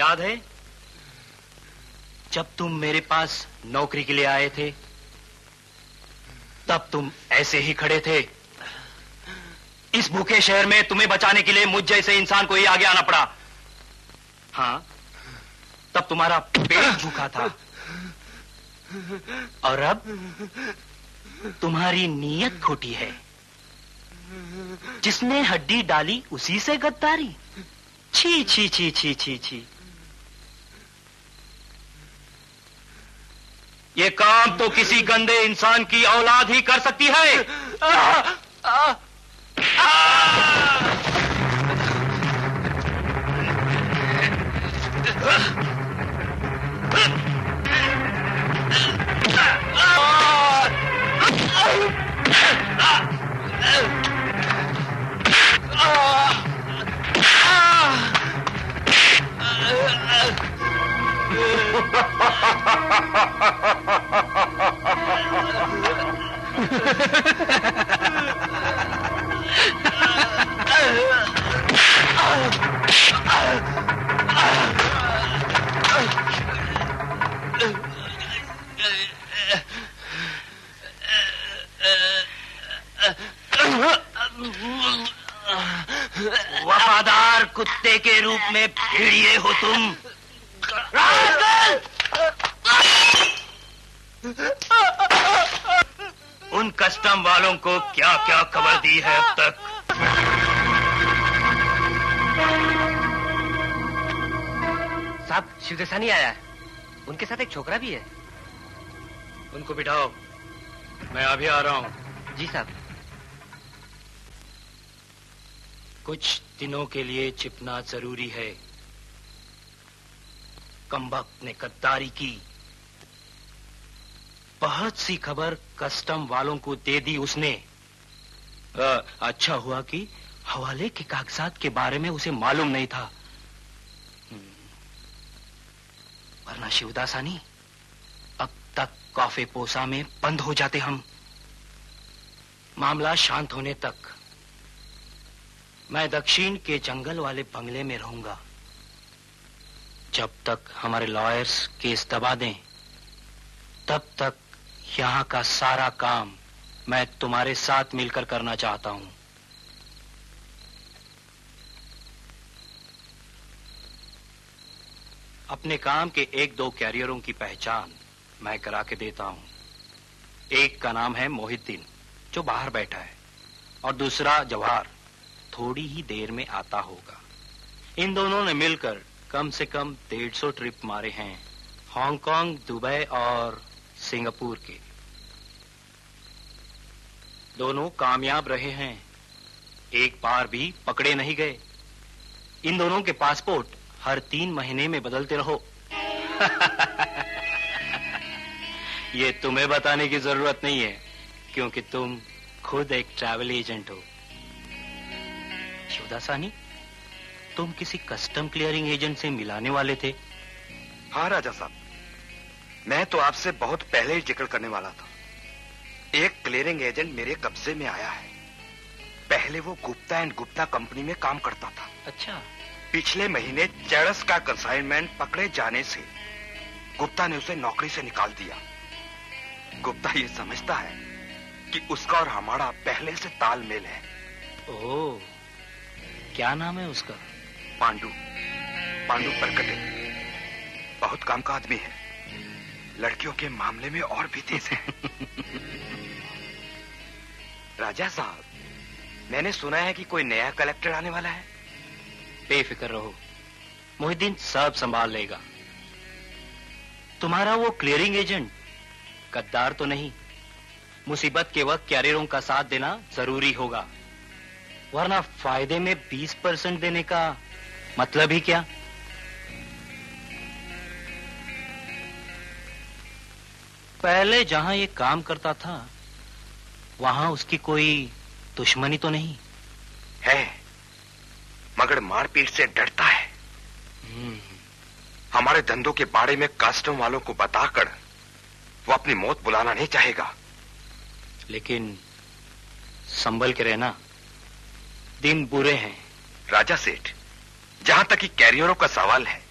याद है जब तुम मेरे पास नौकरी के लिए आए थे, तब तुम ऐसे ही खड़े थे। इस भूखे शहर में तुम्हें बचाने के लिए मुझ जैसे इंसान को ही आगे आना पड़ा। हाँ, तब तुम्हारा पेट झुका था और अब तुम्हारी नीयत खोटी है। जिसने हड्डी डाली उसी से गद्दारी। छी छी छी छी छी छी। ये काम तो किसी गंदे इंसान की औलाद ही कर सकती है। वफादार कुत्ते के रूप में भेड़िए हो तुम। उन कस्टम वालों को क्या क्या खबर दी है अब तक? साहब, शिवदेसानी आया है। उनके साथ एक छोकरा भी है। उनको बिठाओ, मैं अभी आ रहा हूं। जी साहब। कुछ दिनों के लिए छिपना जरूरी है। कमबख्त ने गद्दारी की। बहुत सी खबर कस्टम वालों को दे दी उसने। अच्छा हुआ कि हवाले के कागजात के बारे में उसे मालूम नहीं था, वरना शिवदासानी अब तक कॉफे पोसा में बंद हो जाते हम। मामला शांत होने तक मैं दक्षिण के जंगल वाले बंगले में रहूंगा। जब तक हमारे लॉयर्स केस दबा दें, तब तक यहाँ का सारा काम मैं तुम्हारे साथ मिलकर करना चाहता हूं। अपने काम के 1-2 कैरियरों की पहचान मैं करा के देता हूं। एक का नाम है मोहिद्दीन, जो बाहर बैठा है, और दूसरा जवाहर, थोड़ी ही देर में आता होगा। इन दोनों ने मिलकर कम से कम 150 ट्रिप मारे हैं, हांगकांग, दुबई और सिंगापुर के। दोनों कामयाब रहे हैं, एक बार भी पकड़े नहीं गए। इन दोनों के पासपोर्ट हर 3 महीने में बदलते रहो। ये तुम्हें बताने की जरूरत नहीं है, क्योंकि तुम खुद एक ट्रैवल एजेंट हो। शिवदासानी, तुम किसी कस्टम क्लियरिंग एजेंट से मिलाने वाले थे। हाँ राजा साहब, मैं तो आपसे बहुत पहले ही जिक्र करने वाला था। एक क्लियरिंग एजेंट मेरे कब्जे में आया है। पहले वो गुप्ता एंड गुप्ता कंपनी में काम करता था। अच्छा। पिछले महीने चरस का कंसाइनमेंट पकड़े जाने से गुप्ता ने उसे नौकरी से निकाल दिया। गुप्ता ये समझता है कि उसका और हमारा पहले से तालमेल है। ओह, क्या नाम है उसका? पांडु परकटे। बहुत काम का आदमी है, लड़कियों के मामले में और भी तेज है। राजा साहब, मैंने सुना है कि कोई नया कलेक्टर आने वाला है। बेफिक्र रहो, मोहिद्दीन सब संभाल लेगा। तुम्हारा वो क्लियरिंग एजेंट गद्दार तो नहीं। मुसीबत के वक्त कैरियरों का साथ देना जरूरी होगा, वरना फायदे में 20% देने का मतलब ही क्या? पहले जहां ये काम करता था, वहां उसकी कोई दुश्मनी तो नहीं है, मगर मारपीट से डरता है। हमारे धंधों के बारे में कस्टम वालों को बताकर वो अपनी मौत बुलाना नहीं चाहेगा। लेकिन संभल के रहना, दिन बुरे हैं। राजा सेठ, जहां तक कि कैरियरों का सवाल है,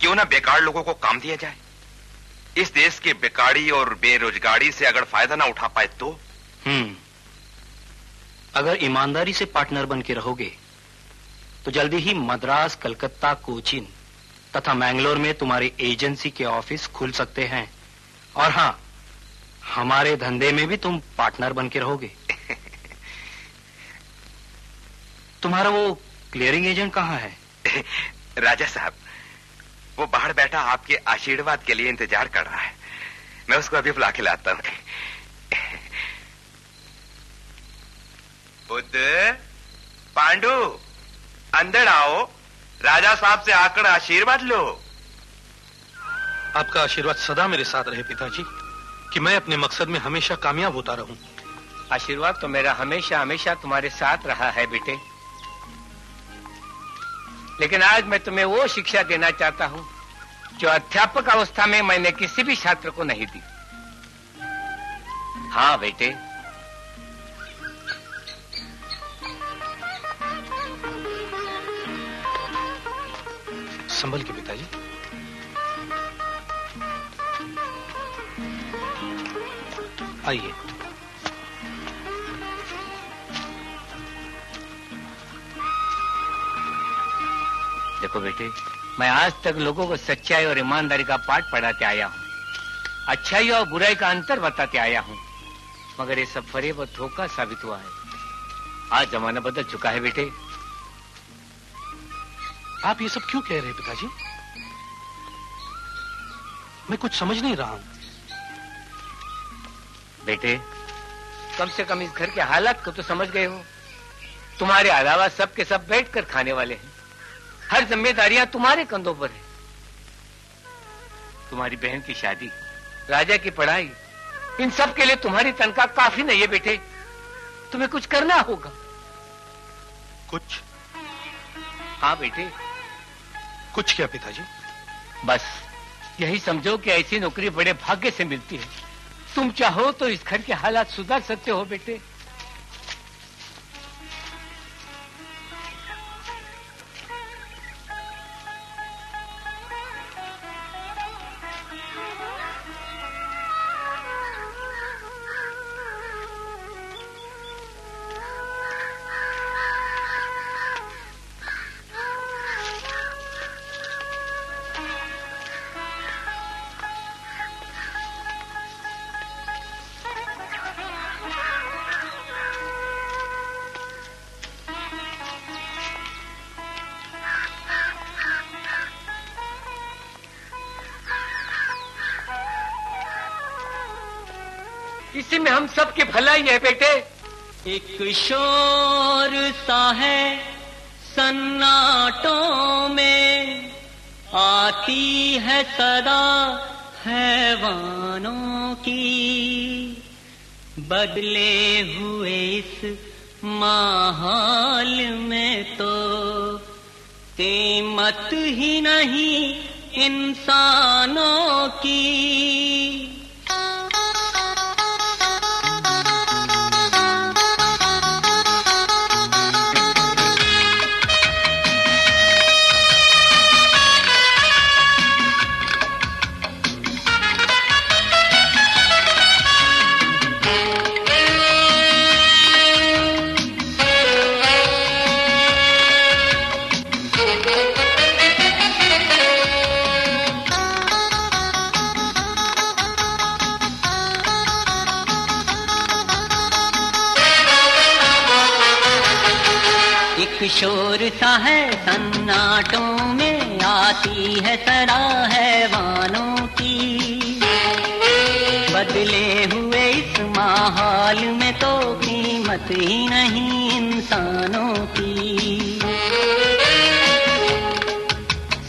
क्यों ना बेकार लोगों को काम दिया जाए। इस देश के बेकारी और बेरोजगारी से अगर फायदा ना उठा पाए तो। अगर ईमानदारी से पार्टनर बन के रहोगे तो जल्दी ही मद्रास, कलकत्ता, कोचीन तथा मैंगलोर में तुम्हारी एजेंसी के ऑफिस खुल सकते हैं। और हाँ, हमारे धंधे में भी तुम पार्टनर बन के रहोगे। तुम्हारा वो क्लियरिंग एजेंट कहाँ है? राजा साहब, वो बाहर बैठा आपके आशीर्वाद के लिए इंतजार कर रहा है। मैं उसको अभी बुला के लाता हूँ। बुद्ध, पांडु, अंदर आओ। राजा साहब से आकर आशीर्वाद लो। आपका आशीर्वाद सदा मेरे साथ रहे पिताजी, कि मैं अपने मकसद में हमेशा कामयाब होता रहूं। आशीर्वाद तो मेरा हमेशा हमेशा तुम्हारे साथ रहा है बेटे, लेकिन आज मैं तुम्हें वो शिक्षा देना चाहता हूं जो अध्यापक अवस्था में मैंने किसी भी छात्र को नहीं दी। हाँ बेटे, संभल के पिताजी। आइए। देखो बेटे, मैं आज तक लोगों को सच्चाई और ईमानदारी का पाठ पढ़ाते आया हूँ, अच्छाई और बुराई का अंतर बताते आया हूँ, मगर ये सब फरेब और धोखा साबित हुआ है। आज जमाना बदल चुका है बेटे। आप ये सब क्यों कह रहे हैं पिताजी? मैं कुछ समझ नहीं रहा हूं। बेटे, कम से कम इस घर के हालात को तो समझ गए हो। तुम्हारे अलावा सब के सब बैठकर खाने वाले हैं, हर जिम्मेदारियां तुम्हारे कंधों पर है। तुम्हारी बहन की शादी, राजा की पढ़ाई, इन सब के लिए तुम्हारी तनख्वाह काफी नहीं है बेटे। तुम्हें कुछ करना होगा। कुछ? हाँ बेटे। कुछ क्या पिताजी? बस यही समझो कि ऐसी नौकरी बड़े भाग्य से मिलती है। तुम चाहो तो इस घर के हालात सुधार सकते हो बेटे। इसी में हम सब की भलाई है बेटे। एक शोर सा है सन्नाटों में, आती है सदा हैवानों की। बदले हुए इस माहौल में तो कीमत ही नहीं इंसानों की। शोर सा है सन्नाटों में, आती है सदा हैवानों की। बदले हुए इस माहौल में तो कीमत ही नहीं इंसानों की।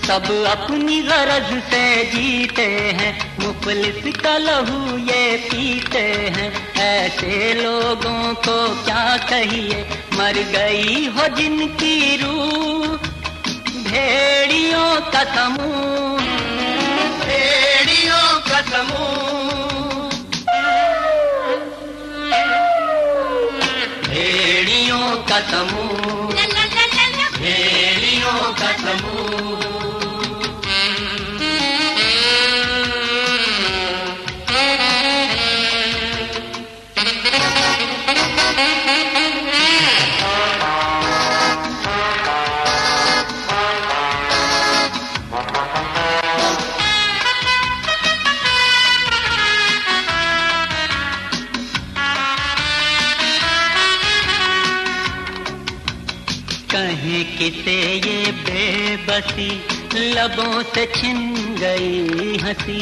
सब अपनी गरज से जीते हैं, मुफलिस का लहू ये पीते हैं। ऐसे लोगों को क्या कहिए, मर गई हो जिनकी रूह। भेड़ियों का समूह, भेड़ियों का समूह, भेड़ियों का समूह, भेड़ियों का समूह। कहीं किसे ये बेबसी लबों से छिन गई हंसी,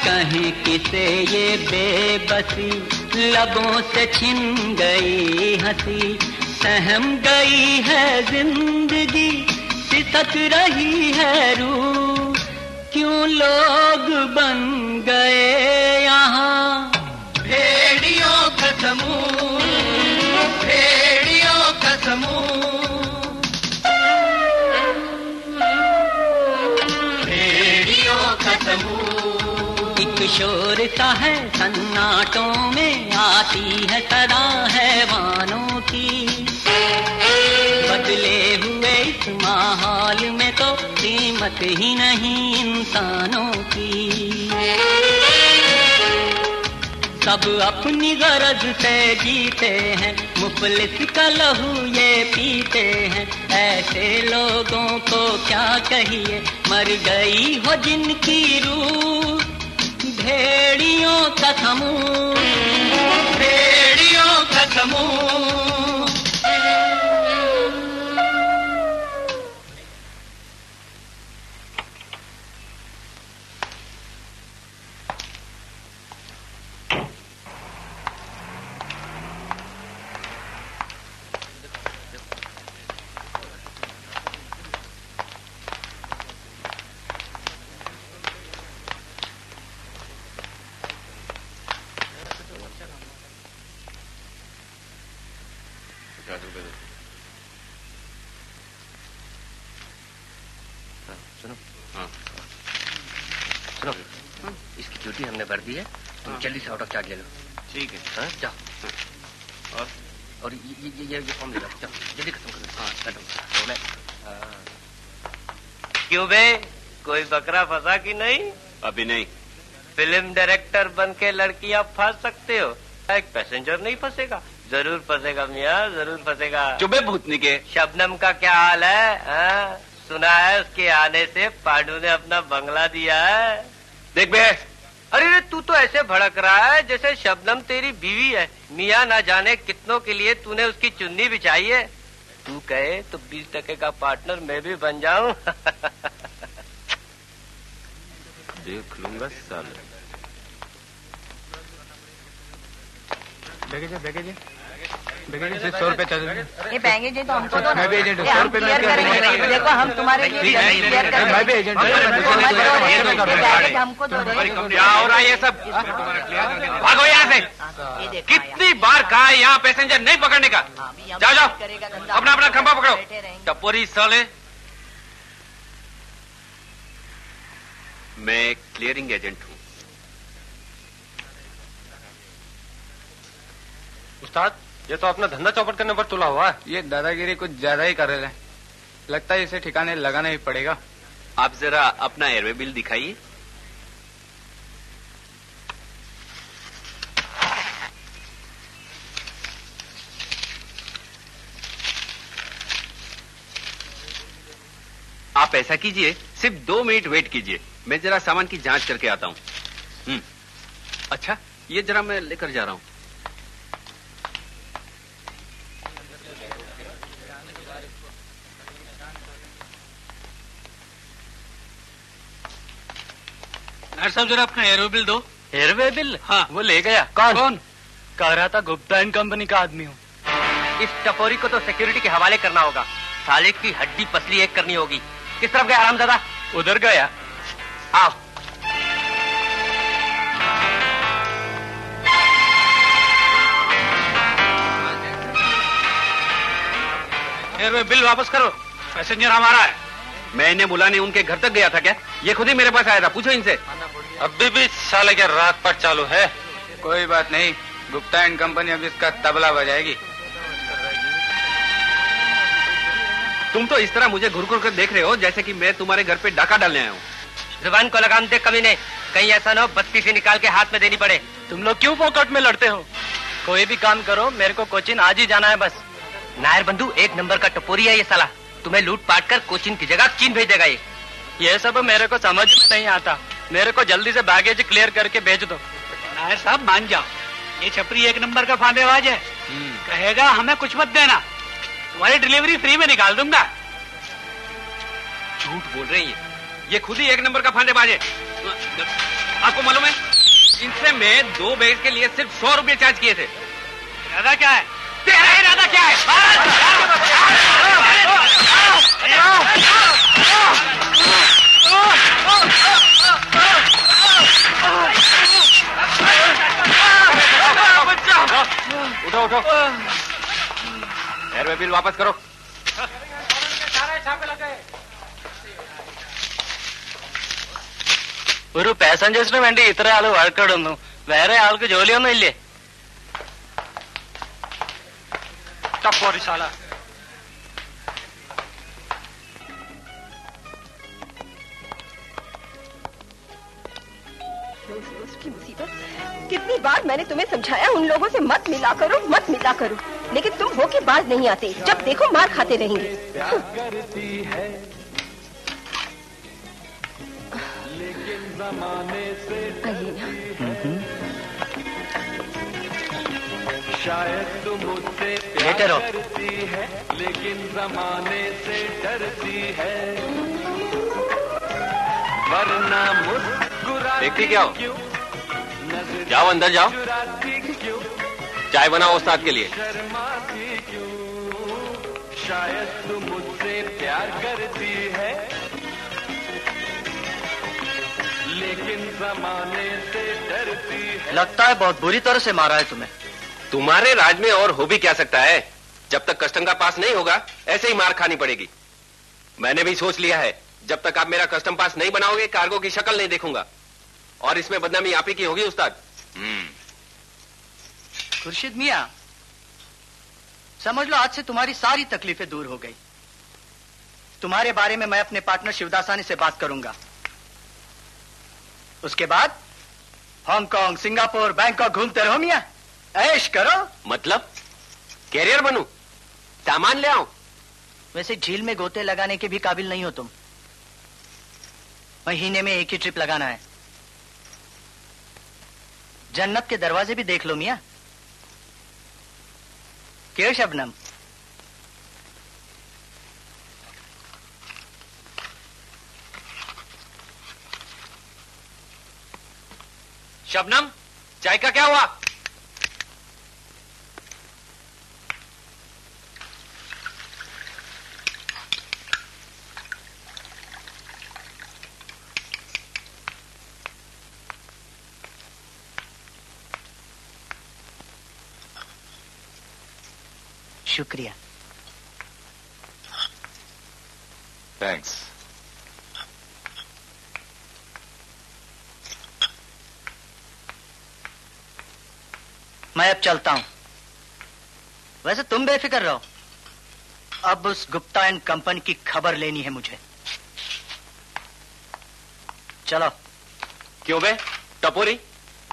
कहीं किसे ये बेबसी लबों से छिन गई हंसी, सहम गई है जिंदगी सिसक रही है रूह, क्यों लोग बन गए यहाँ भेड़ियों का समूह, भेड़ियों का समूह, भेड़ियों का समूह। एक शोर सा है सन्नाटों में आती है सदा हैवानों की, बदले हुए इस माहौल में तो कीमत ही नहीं इंसानों की। सब अपनी गरज से जीते हैं, मुफलिस का लहू ये पीते हैं, ऐसे लोगों को क्या कहिए, मर गई हो जिनकी रूह, भेड़ियों का समूह, भेड़ियों का समूह। इसकी ड्यूटी हमने भर दी है, तुम जल्दी से आउट ऑफ चार्ज ले लो। ठीक है। हाँ जाओ। और ये फॉर्म ले लो, जाओ जल्दी खत्म करो। हाँ बैठो। क्यों बे, कोई बकरा फंसा कि नहीं? अभी नहीं। फिल्म डायरेक्टर बन के लड़कियां फंस सकते हो, एक पैसेंजर नहीं फंसेगा। जरूर फंसेगा मियाँ, जरूर फंसेगा। चुबे भूतनी के। शबनम का क्या हाल है? सुना है उसके आने से पांडू ने अपना बंगला दिया है। देख बे, अरे तू तो ऐसे भड़क रहा है जैसे शबनम तेरी बीवी है। मियाँ ना जाने कितनों के लिए तूने उसकी चुन्नी बिछाई है। तू कहे तो 20% का पार्टनर मैं भी बन जाऊं। देख लूंगा साल। सिर्फ 100 रुपए चल। ये बैगेज है तो हमको दो। मैं भी एजेंट हूँ। 100 रुपए में करेंगे। देखो हम तुम्हारे लिए क्लियर करेंगे। मैं भी एजेंट हूँ। बैगेज हमको दो। क्या हो रहा है ये सब? भागो यहाँ से। कितनी बार कहा है यहाँ पैसेंजर नहीं पकड़ने का? जाओ जाओ, अपना अपना खंभा पकड़ो। टपोरी साले। मैं क्लियरिंग एजेंट हूँ। उस्ताद, ये तो अपना धंधा चौपट करने पर तुला हुआ है। ये दादागिरी कुछ ज्यादा ही कर रहे हैं। लगता है इसे ठिकाने लगाना ही पड़ेगा। आप जरा अपना एयरवे बिल दिखाइए। आप ऐसा कीजिए, सिर्फ 2 मिनट वेट कीजिए, मैं जरा सामान की जांच करके आता हूँ। अच्छा, ये जरा मैं लेकर जा रहा हूँ। नायर साहब, जरा अपना एयरवे बिल दो। Airway bill? हाँ, वो ले गया। कौन? कह रहा था गुप्ता एंड कंपनी का आदमी हूँ। इस टपोरी को तो सिक्योरिटी के हवाले करना होगा। साले की हड्डी पसली एक करनी होगी। किस तरफ गया आरामदादा? उधर गया। आओ। एयरवे बिल वापस करो, पैसेंजर हमारा है। मैं इन्हें बुलाने उनके घर तक गया था क्या? ये खुद ही मेरे पास आया था, पूछो इनसे। अभी भी साले के रात पर चालू है। कोई बात नहीं, गुप्ता एंड कंपनी अब इसका तबला बजाएगी। तुम तो इस तरह मुझे घुर घुर कर देख रहे हो जैसे कि मैं तुम्हारे घर पे डाका डालने आया हूँ। जुबान को लगाम दे कमीने, कहीं ऐसा न हो बत्ती से निकाल के हाथ में देनी पड़े। तुम लोग क्यों पॉकेट में लड़ते हो? कोई भी काम करो, मेरे को कोचिन आज ही जाना है बस। नायर बंधु एक नंबर का टपोरी है ये साला। तुम्हें लूट पाट कर कोचिन की जगह चीन भेज देगा ये सब मेरे को समझ में नहीं आता। मेरे को जल्दी से बैगेज क्लियर करके भेज दो। नायर साहब मान जाओ, ये छपरी एक नंबर का फांदेबाज है। कहेगा हमें कुछ मत देना, तुम्हारी डिलीवरी फ्री में निकाल दूंगा। झूठ बोल रही है, ये खुद ही एक नंबर का फंदेबाज है। आपको मालूम है, इनसे मैं 2 बैग के लिए सिर्फ 100 रुपए चार्ज किए थे। इरादा क्या है? तेरा इरादा क्या है? उठो उठो, एयरवे बिल वापस करो। ഒരു പാസഞ്ചേഴ്സിന് വേണ്ടി ഇത്ര ആള് വഴക്കിടുന്നു, വേറെ ആൾക്ക് ജോലിയൊന്നും ഇല്ലേ? साला की मुसीबत। कितनी बार मैंने तुम्हें समझाया उन लोगों से मत मिला करो, मत मिला करो, लेकिन तुम हो के बाज नहीं आते। जब देखो मार खाते रहेंगे। आइए ना। शायद तुम मुझसे प्यार करती है, लेकिन जमाने से डरती है, वरना मुस्कुराती देखती क्या हो? जाओ अंदर जाओ, चाय बनाओ उस्ताद के लिए। शर्माती क्यों? शायद तुम मुझसे प्यार करती है, लेकिन जमाने से डरती है। लगता है बहुत बुरी तरह से मारा है तुम्हें। तुम्हारे राज में और हो भी क्या सकता है? जब तक कस्टम का पास नहीं होगा, ऐसे ही मार खानी पड़ेगी। मैंने भी सोच लिया है, जब तक आप मेरा कस्टम पास नहीं बनाओगे, कार्गो की शक्ल नहीं देखूंगा। और इसमें बदनामी आप ही की होगी उस्ताद। खुर्शीद मियां, समझ लो आज से तुम्हारी सारी तकलीफें दूर हो गई। तुम्हारे बारे में मैं अपने पार्टनर शिवदासानी से बात करूंगा। उसके बाद हांगकांग, सिंगापुर, बैंकॉक घूमते रहो मियां, ऐश करो। मतलब कैरियर बनूं, सामान ले आऊं? वैसे झील में गोते लगाने के भी काबिल नहीं हो तुम। महीने में एक ही ट्रिप लगाना है। जन्नत के दरवाजे भी देख लो मियां। क्यों शबनम? शबनम, चाय का क्या हुआ? शुक्रिया। थैंक्स। मैं अब चलता हूं। वैसे तुम बेफिक्र रहो, अब उस गुप्ता एंड कंपनी की खबर लेनी है मुझे। चलो। क्यों बे टपोरी,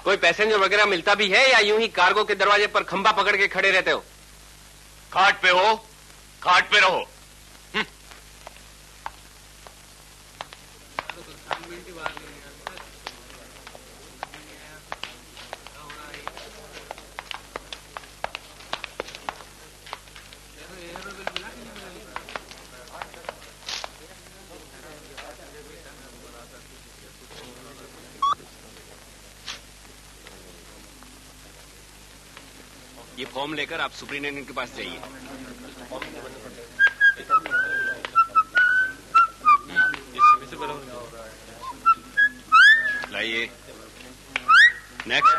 कोई पैसेंजर वगैरह मिलता भी है या यूं ही कार्गो के दरवाजे पर खंभा पकड़ के खड़े रहते हो? खाट पे हो, खाट पे रहो। ये फॉर्म लेकर आप सुप्रिंटेंडेंट के पास जाइए। लाइए। नेक्स्ट।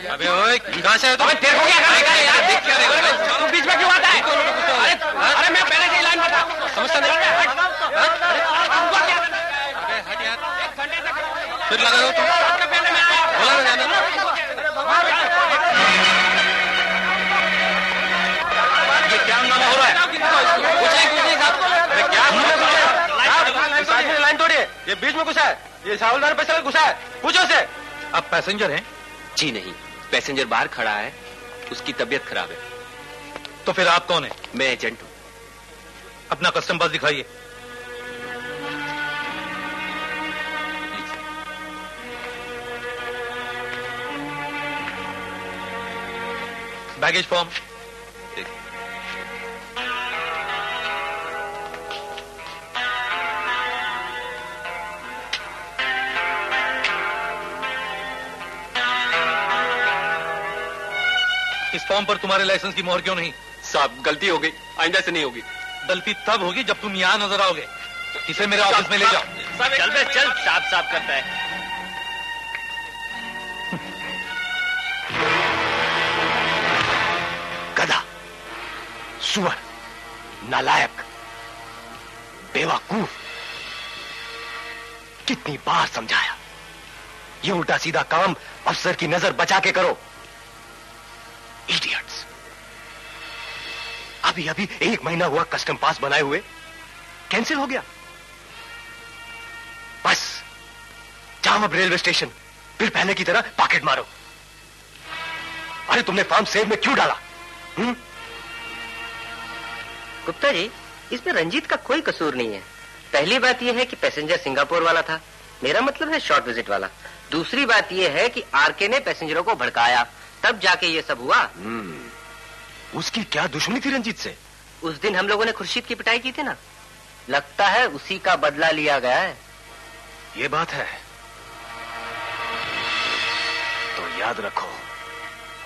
अबे ओए, कहां से है तुम? तेरे को क्या करेगा यार? देख क्या देगा? तू बीच में क्यों आता है? अरे मैं पहले से लाइन बता, समझता नहीं? हट यार, फिर लगा दो तुम। बोला ना जाना। क्या हंगामा हो रहा है? कुछ नहीं साहब। क्या इस आदमी ने लाइन तोड़ी है, ये बीच में घुसा है, ये सावधान पैसे घुसा है, पूछो से। आप पैसेंजर हैं? जी नहीं, पैसेंजर बाहर खड़ा है, उसकी तबीयत खराब है। तो फिर आप कौन हैं? मैं एजेंट हूं। अपना कस्टम पास दिखाइए। Baggage form. इस फॉर्म पर तुम्हारे लाइसेंस की मोहर क्यों नहीं? साहब गलती हो गई, आइंदा से नहीं होगी। गलती तब होगी जब तुम यहाँ नजर आओगे। इसे मेरे ऑफिस में ले जाओ। चल बे चल, साफ साफ करता है। गधा, सुअर, नालायक, बेवकूफ, कितनी बार समझाया, ये उल्टा सीधा काम अफसर की नजर बचा के करो। इडियट्स। अभी अभी 1 महीना हुआ कस्टम पास बनाए हुए, कैंसिल हो गया। बस जाओ अब रेलवे स्टेशन, फिर पहले की तरह पॉकेट मारो। अरे तुमने फॉर्म सेव में क्यों डाला? गुप्ता जी, इसमें रंजीत का कोई कसूर नहीं है। पहली बात यह है कि पैसेंजर सिंगापुर वाला था, मेरा मतलब है शॉर्ट विजिट वाला। दूसरी बात यह है कि आरके ने पैसेंजरों को भड़काया, तब जाके ये सब हुआ। उसकी क्या दुश्मनी थी रंजीत से? उस दिन हम लोगों ने खुर्शीद की पिटाई की थी ना, लगता है उसी का बदला लिया गया है। ये बात है तो याद रखो,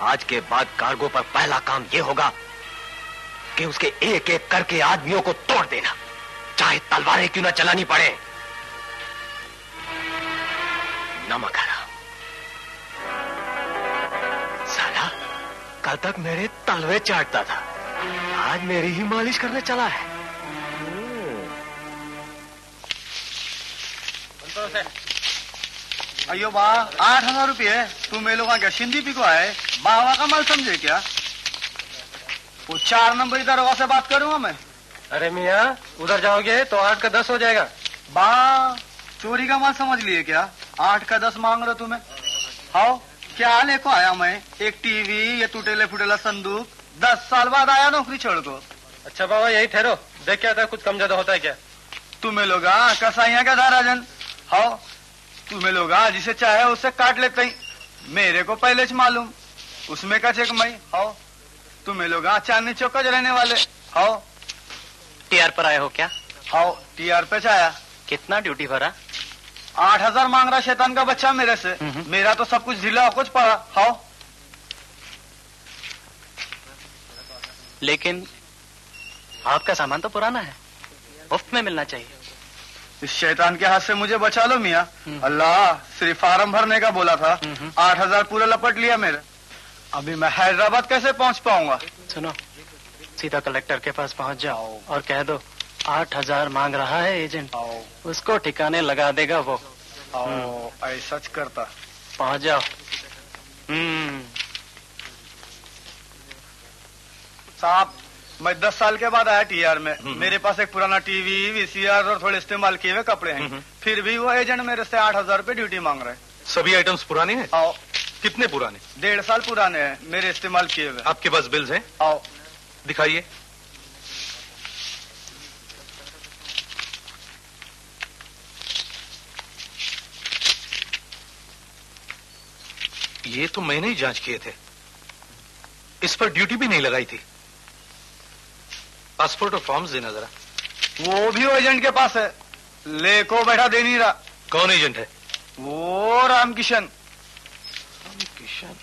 आज के बाद कार्गो पर पहला काम यह होगा कि उसके एक एक करके आदमियों को तोड़ देना, चाहे तलवारें क्यों ना चलानी पड़े। नमक हरा साला कल तक मेरे तलवे चाटता था, आज मेरी ही मालिश करने चला है। अयो बा, 8,000 रुपये तुम लोग क्या सिंधी पी को आए? बावा का माल समझे क्या? वो 4 नंबर दरवाजा से बात करूंगा मैं। अरे मियाँ, उधर जाओगे तो 8 का 10 हो जाएगा। बा, चोरी का माल समझ लिए क्या? 8 का 10 मांग रहे हो तुम्हें? हाओ क्या लेको आया मैं? एक टीवी, ये टूटेले फुटेला संदूक। 10 साल बाद आया नौकरी छोड़ को। अच्छा बाबा, यही ठहरो, देख क्या होता है, कुछ कम ज्यादा होता है क्या? तुम्हें लोग कसाइया क्या था राजन? हाओ तुम्हें लोग जिसे चाहे उससे काट लेते ही, मेरे को पहले से मालूम, उसमें का चेक मैं। हाओ तुम्हें लोग चांदनी चौक का रहने वाले। हाओ टीआर पर आए हो क्या? हाओ टीआर पे चाया। कितना ड्यूटी भरा? 8,000 मांग रहा शैतान का बच्चा मेरे से। मेरा तो सब कुछ ढीला कुछ पड़ा। हाओ लेकिन आपका सामान तो पुराना है, मुफ्त में मिलना चाहिए। इस शैतान के हाथ से मुझे बचा लो मियाँ। अल्लाह, सिर्फ फार्म भरने का बोला था, 8,000 पूरा लपट लिया मेरे। अभी मैं हैदराबाद कैसे पहुँच पाऊंगा? सुनो, सीधा कलेक्टर के पास पहुँच जाओ और कह दो 8,000 मांग रहा है एजेंट, उसको ठिकाने लगा देगा वो। ऐसा करता। पहुँच जाओ। साहब, मैं 10 साल के बाद आया टीआर में। मेरे पास एक पुराना टीवी, वीसीआर और थोड़े इस्तेमाल किए हुए कपड़े हैं। फिर भी वो एजेंट मेरे से 8,000 रुपए ड्यूटी मांग रहे हैं। सभी आइटम्स पुराने हैं? आओ। कितने पुराने? 1.5 साल पुराने हैं, मेरे इस्तेमाल किए हुए। आपके पास बिल्स हैं? आओ दिखाइए। ये तो मैंने ही जांच किए थे, इस पर ड्यूटी भी नहीं लगाई थी। पासपोर्ट और फॉर्म्स देना जरा। वो भी एजेंट के पास है, लेको बैठा दे नहीं रहा। कौन एजेंट है? वो रामकिशन। रामकिशन?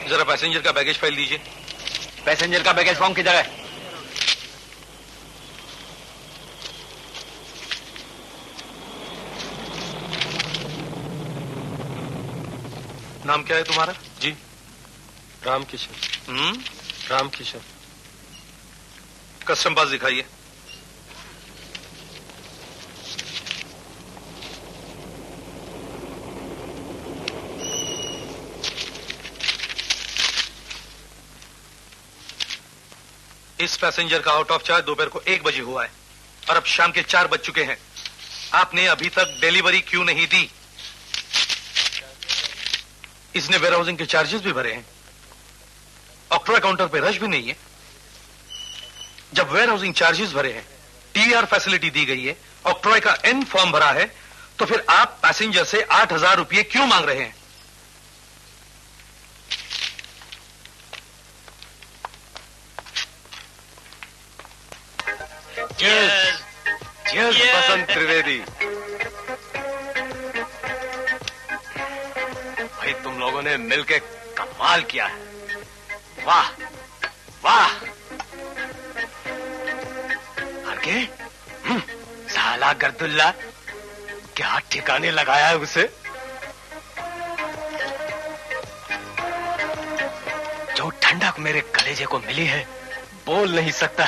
जरा पैसेंजर का बैगेज फाइल दीजिए। पैसेंजर का बैगेज फॉर्म किधर है? नाम क्या है तुम्हारा? जी, रामकिशन। रामकिशन। कस्टम पास दिखाइए। इस पैसेंजर का आउट ऑफ चार्ज दोपहर को 1 बजे हुआ है और अब शाम के 4 बज चुके हैं। आपने अभी तक डिलीवरी क्यों नहीं दी? इसने वेयर हाउसिंग के चार्जेस भी भरे हैं, ऑक्ट्रॉय काउंटर पे रश भी नहीं है। जब वेयर हाउसिंग चार्जेस भरे हैं, टीआर फैसिलिटी दी गई है, ऑक्ट्रॉय का एन फॉर्म भरा है, तो फिर आप पैसेंजर से 8,000 रुपये क्यों मांग रहे हैं? Cheers! Cheers, बसंत त्रिवेदी। भाई तुम लोगों ने मिलके कमाल किया है। वाह वाह। आगे साला गर्दुल्ला क्या ठिकाने लगाया है उसे। जो ठंडक मेरे कलेजे को मिली है बोल नहीं सकता।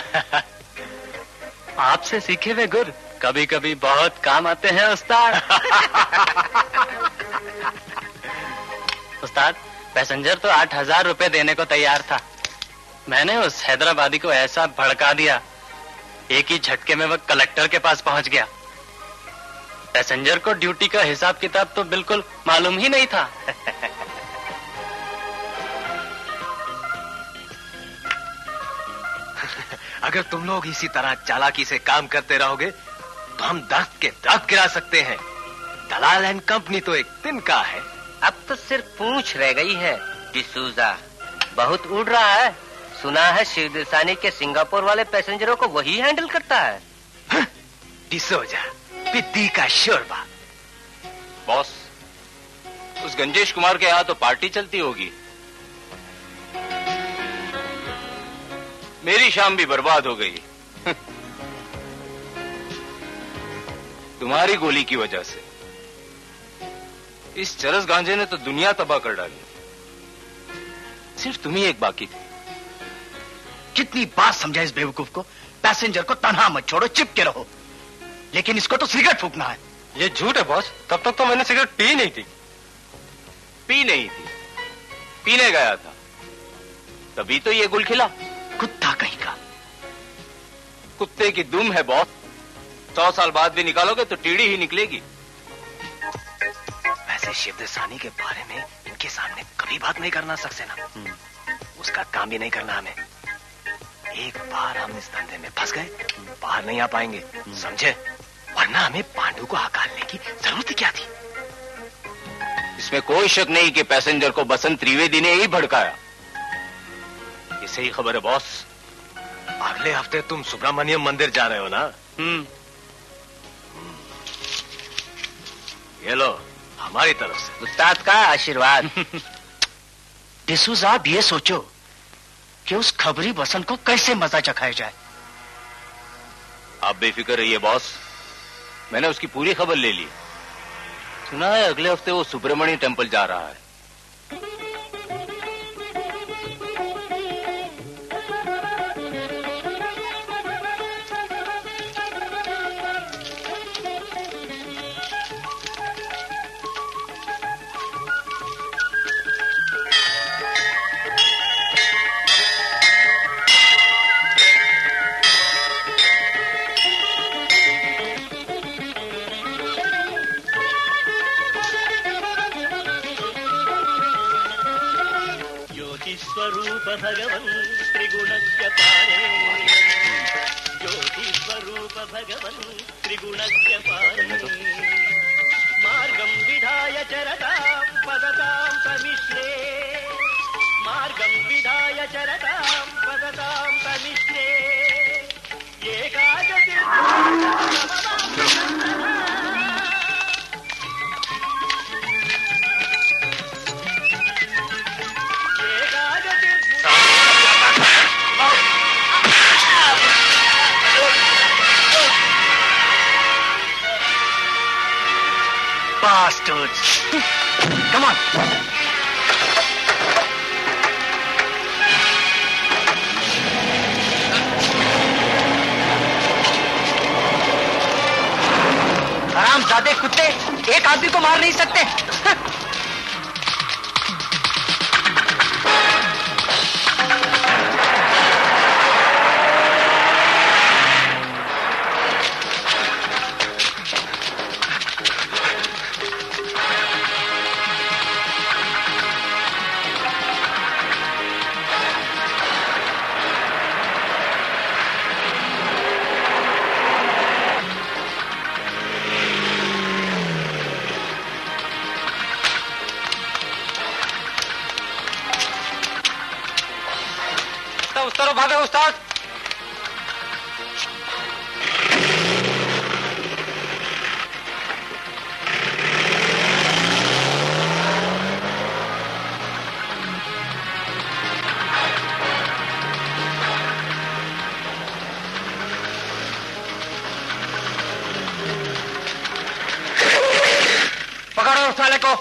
आपसे सीखे हुए गुर कभी कभी बहुत काम आते हैं उस्ताद। उस्ताद, पैसेंजर तो 8,000 रुपए देने को तैयार था। मैंने उस हैदराबादी को ऐसा भड़का दिया, एक ही झटके में वह कलेक्टर के पास पहुंच गया। पैसेंजर को ड्यूटी का हिसाब किताब तो बिल्कुल मालूम ही नहीं था। अगर तुम लोग इसी तरह चालाकी से काम करते रहोगे तो हम दर्द के दर्द गिरा सकते हैं। दलाल एंड कंपनी तो एक दिन का है। अब तो सिर्फ पूंछ रह गई है। डिसूजा बहुत उड़ रहा है। सुना है शिवदिलसानी के सिंगापुर वाले पैसेंजरों को वही हैंडल करता है। डिसूजा पिद्दी का शोरबा। बॉस, उस गंजेश कुमार के यहाँ तो पार्टी चलती होगी। मेरी शाम भी बर्बाद हो गई। तुम्हारी गोली की वजह से। इस चरस गांजे ने तो दुनिया तबाह कर डाली। सिर्फ तुम ही एक बाकी थे। कितनी बात समझा इस बेवकूफ को। पैसेंजर को तन्हा मत छोड़ो, चिपके रहो। लेकिन इसको तो सिगरेट फूंकना है। ये झूठ है बॉस, तब तक तो मैंने सिगरेट पी नहीं थी। पी नहीं थी, पीने गया था, तभी तो ये गुल खिला। कुत्ता कहीं का। कुत्ते की दुम है बॉस। 100 साल बाद भी निकालोगे तो टीड़ी ही निकलेगी। वैसे शिवदिलसानी के बारे में इनके सामने कभी बात नहीं करना सक्सेना। उसका काम भी नहीं करना हमें। एक बार हम इस धंधे में फंस गए, बाहर नहीं आ पाएंगे, समझे? वरना हमें पांडु को हकालने की जरूरत क्या थी? इसमें कोई शक नहीं कि पैसेंजर को बसंत त्रिवेदी ने ही भड़काया। इसे ही खबर है बॉस। अगले हफ्ते तुम सुब्रमण्यम मंदिर जा रहे हो ना? ये लो हमारी तरफ से उस्ताद का आशीर्वाद। डिसूजा, आप ये सोचो कि उस खबरी बसंत को कैसे मजा चखाया जाए। आप बेफिक्र रहिए बॉस, मैंने उसकी पूरी खबर ले ली। सुना है अगले हफ्ते वो सुब्रमण्य टेम्पल जा रहा है। स्वरूप भगवन् त्रिगुणस्य पारे, ज्योति स्वरूप भगवन् त्रिगुणस्य पारे, मार्गं विधाय चरतां पदतां तमिश्रे, मार्गं विधाय चरतां पदतां तमिश्रे, Bastards! Come on! हरामजादे कुत्ते, एक आदमी को मार नहीं सकते। उस्ताद। पकड़ो उस साले को।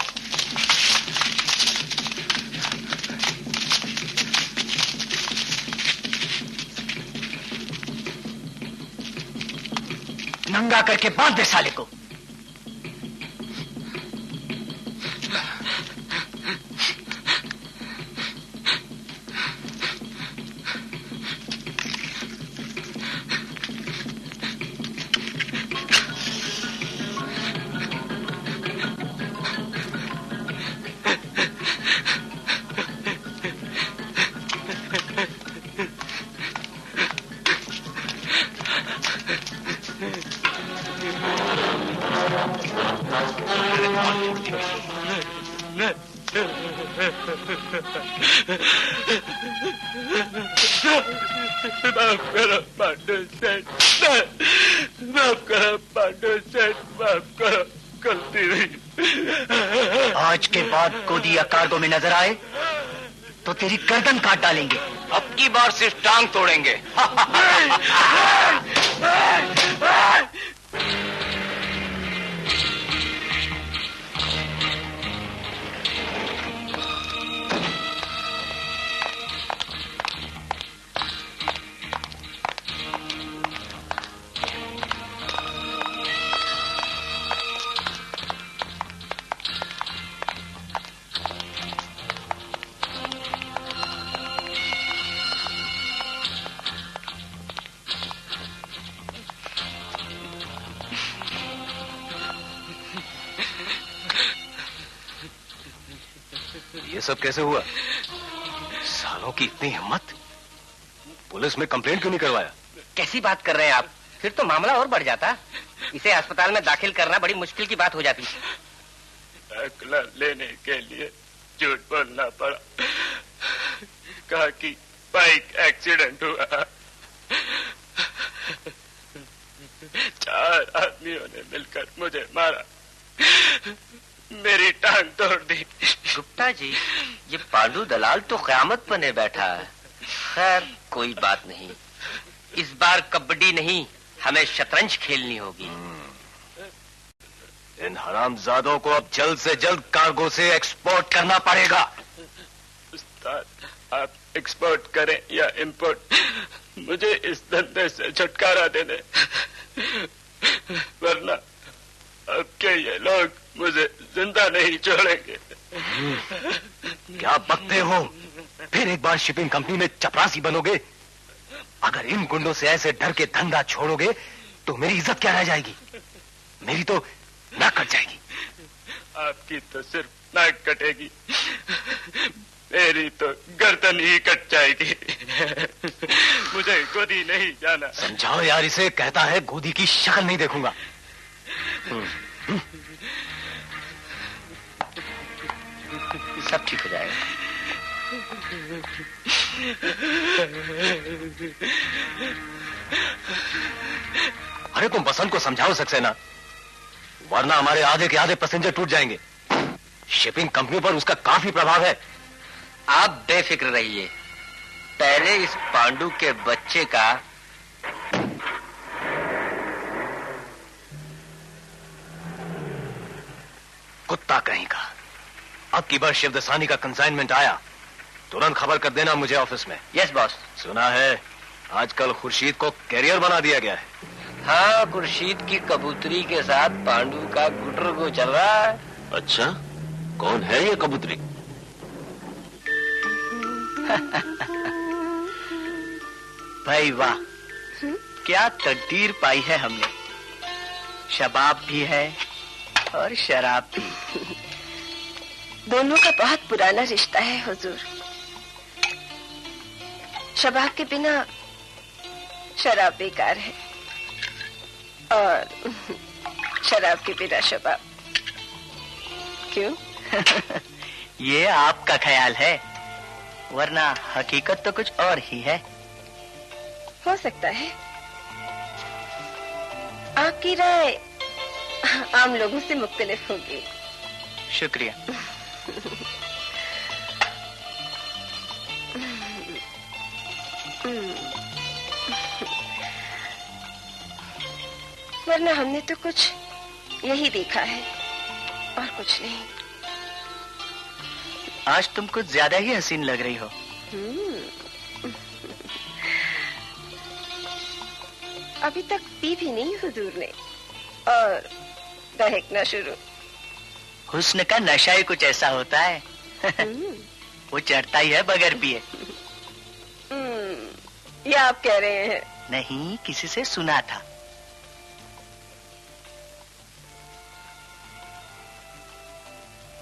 नंगा करके बांध दे साले को। आज के बाद गोदी या कार्गो में नजर आए तो तेरी गर्दन काट डालेंगे। अब की बार सिर्फ टांग तोड़ेंगे। ये सब कैसे हुआ? सालों की इतनी हिम्मत, पुलिस में कंप्लेंट क्यों नहीं करवाया? कैसी बात कर रहे हैं आप? फिर तो मामला और बढ़ जाता। इसे अस्पताल में दाखिल करना बड़ी मुश्किल की बात हो जाती। दाखिला लेने के लिए झूठ बोलना पड़ा। कहा कि बाइक एक्सीडेंट हुआ। 4 आदमियों ने मिलकर मुझे मारा, मेरी टांग तोड़ दी। गुप्ता जी, ये पांडू दलाल तो क़यामत बने बैठा है। खैर कोई बात नहीं, इस बार कबड्डी नहीं, हमें शतरंज खेलनी होगी। इन हरामजादों को अब जल्द से जल्द कार्गो से एक्सपोर्ट करना पड़ेगा। उस्ताद, आप एक्सपोर्ट करें या इंपोर्ट, मुझे इस धंधे से छुटकारा दे दें, वरना अब के ये लोग मुझे जिंदा नहीं छोड़ेंगे। क्या बकते हो? फिर एक बार शिपिंग कंपनी में चपरासी बनोगे? अगर इन गुंडों से ऐसे डर के धंधा छोड़ोगे तो मेरी इज्जत क्या रह जाएगी? मेरी तो नाक कट जाएगी। आपकी तो सिर्फ नाक कटेगी, मेरी तो गर्दन ही कट जाएगी। मुझे गोदी नहीं जाना। समझाओ यार इसे, कहता है गोदी की शक्ल नहीं देखूंगा। सब ठीक हो जाएगा। अरे तुम बसंत को समझाओ सक्सेना, वरना हमारे आधे के आधे पैसेंजर टूट जाएंगे। शिपिंग कंपनी पर उसका काफी प्रभाव है। आप बेफिक्र रहिए, पहले इस पांडू के बच्चे का कुत्ता कहीं का। अब की बार शिवदसानी का कंसाइनमेंट आया, तुरंत खबर कर देना मुझे ऑफिस में। Yes boss. सुना है आजकल खुर्शीद को कैरियर बना दिया गया है। हाँ, खुर्शीद की कबूतरी के साथ पांडू का गुटर को चल रहा है। अच्छा, कौन है ये कबूतरी? भाई वाह, क्या तकदीर पाई है हमने। शबाब भी है और शराब भी। दोनों का बहुत पुराना रिश्ता है हुजूर। शबाब के बिना शराब बेकार है और शराब के बिना शबाब। क्यों? ये आपका ख्याल है, वरना हकीकत तो कुछ और ही है। हो सकता है। आपकी राय आम लोगों से मुख्तलिफ होगी। शुक्रिया। वरना हमने तो कुछ यही देखा है और कुछ नहीं। आज तुम कुछ ज्यादा ही हसीन लग रही हो। अभी तक पी भी नहीं हुजूर ने और दहकना शुरू। हुस्न का नशा ही कुछ ऐसा होता है। वो चढ़ता ही है बगैर पिए। ये आप कह रहे हैं? नहीं, किसी से सुना था।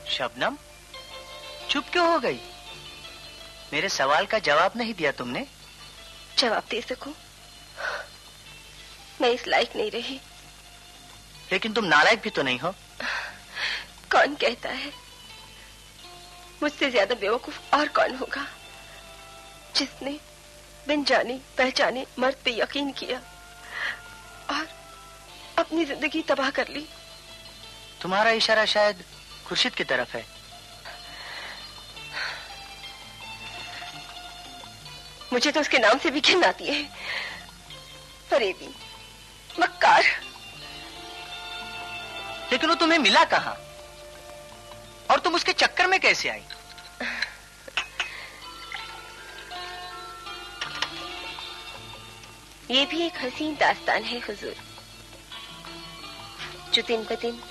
शबनम, चुप क्यों हो गई? मेरे सवाल का जवाब नहीं दिया तुमने। जवाब दे सकूं? मैं इस लायक नहीं रही। लेकिन तुम नालायक भी तो नहीं हो। कौन कहता है? मुझसे ज्यादा बेवकूफ और कौन होगा जिसने बिन जाने पहचाने मर्द पे यकीन किया और अपनी जिंदगी तबाह कर ली। तुम्हारा इशारा शायद खुर्शीद की तरफ है। मुझे तो उसके नाम से भी घिन आती है। फरेबी, मक्कार। लेकिन वो तुम्हें मिला कहाँ? और तुम उसके चक्कर में कैसे आई? ये भी एक हसीन दास्तान है हुजूर, जो दिन ब दिन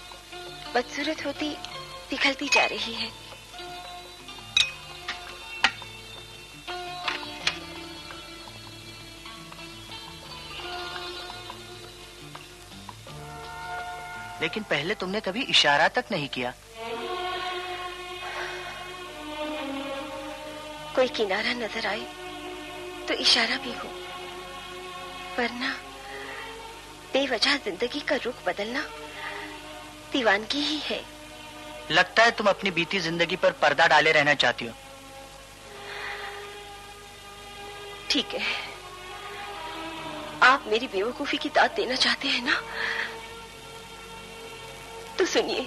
बदसूरत होती पिघलती जा रही है। लेकिन पहले तुमने कभी इशारा तक नहीं किया। कोई किनारा नजर आए तो इशारा भी हो, वरना बेवजह जिंदगी का रुख बदलना दीवानगी ही है। लगता है तुम अपनी बीती जिंदगी पर पर्दा डाले रहना चाहती हो। ठीक है, आप मेरी बेवकूफी की दाद देना चाहते हैं ना, तो सुनिए।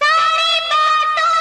सारी बातों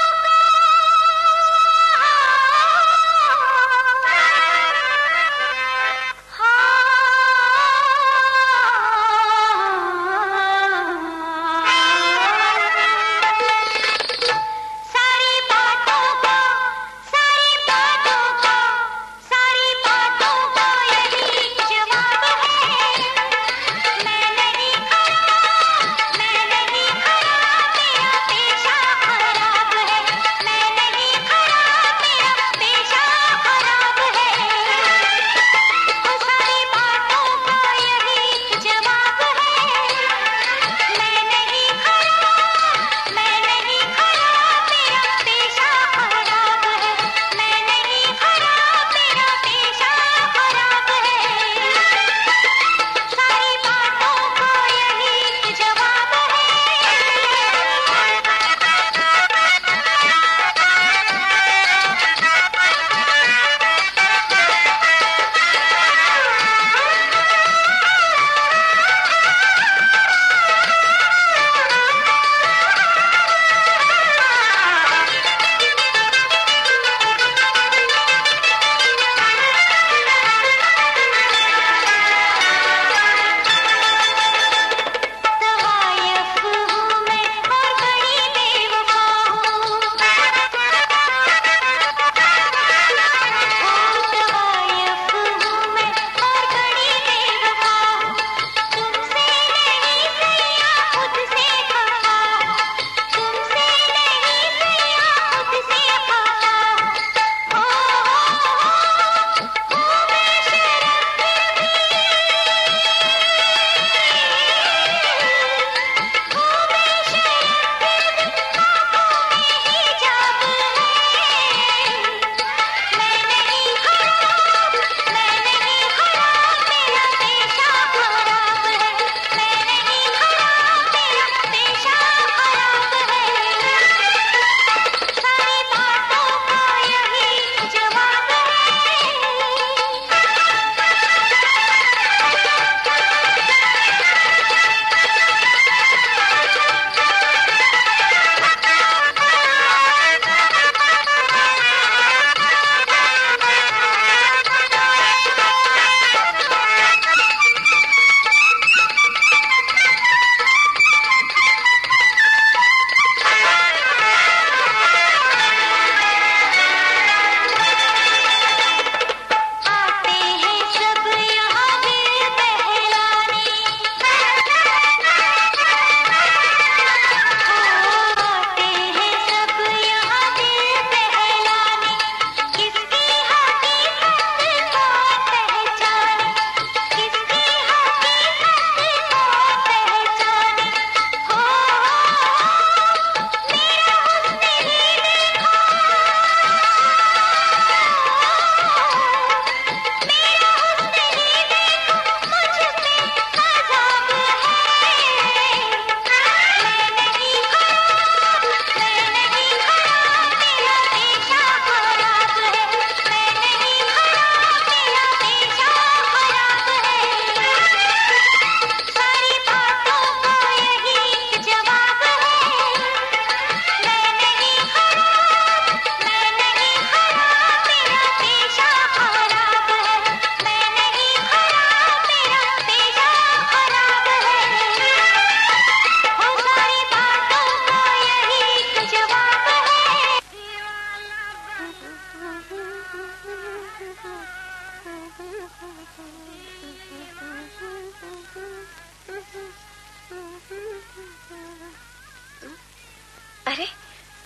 अरे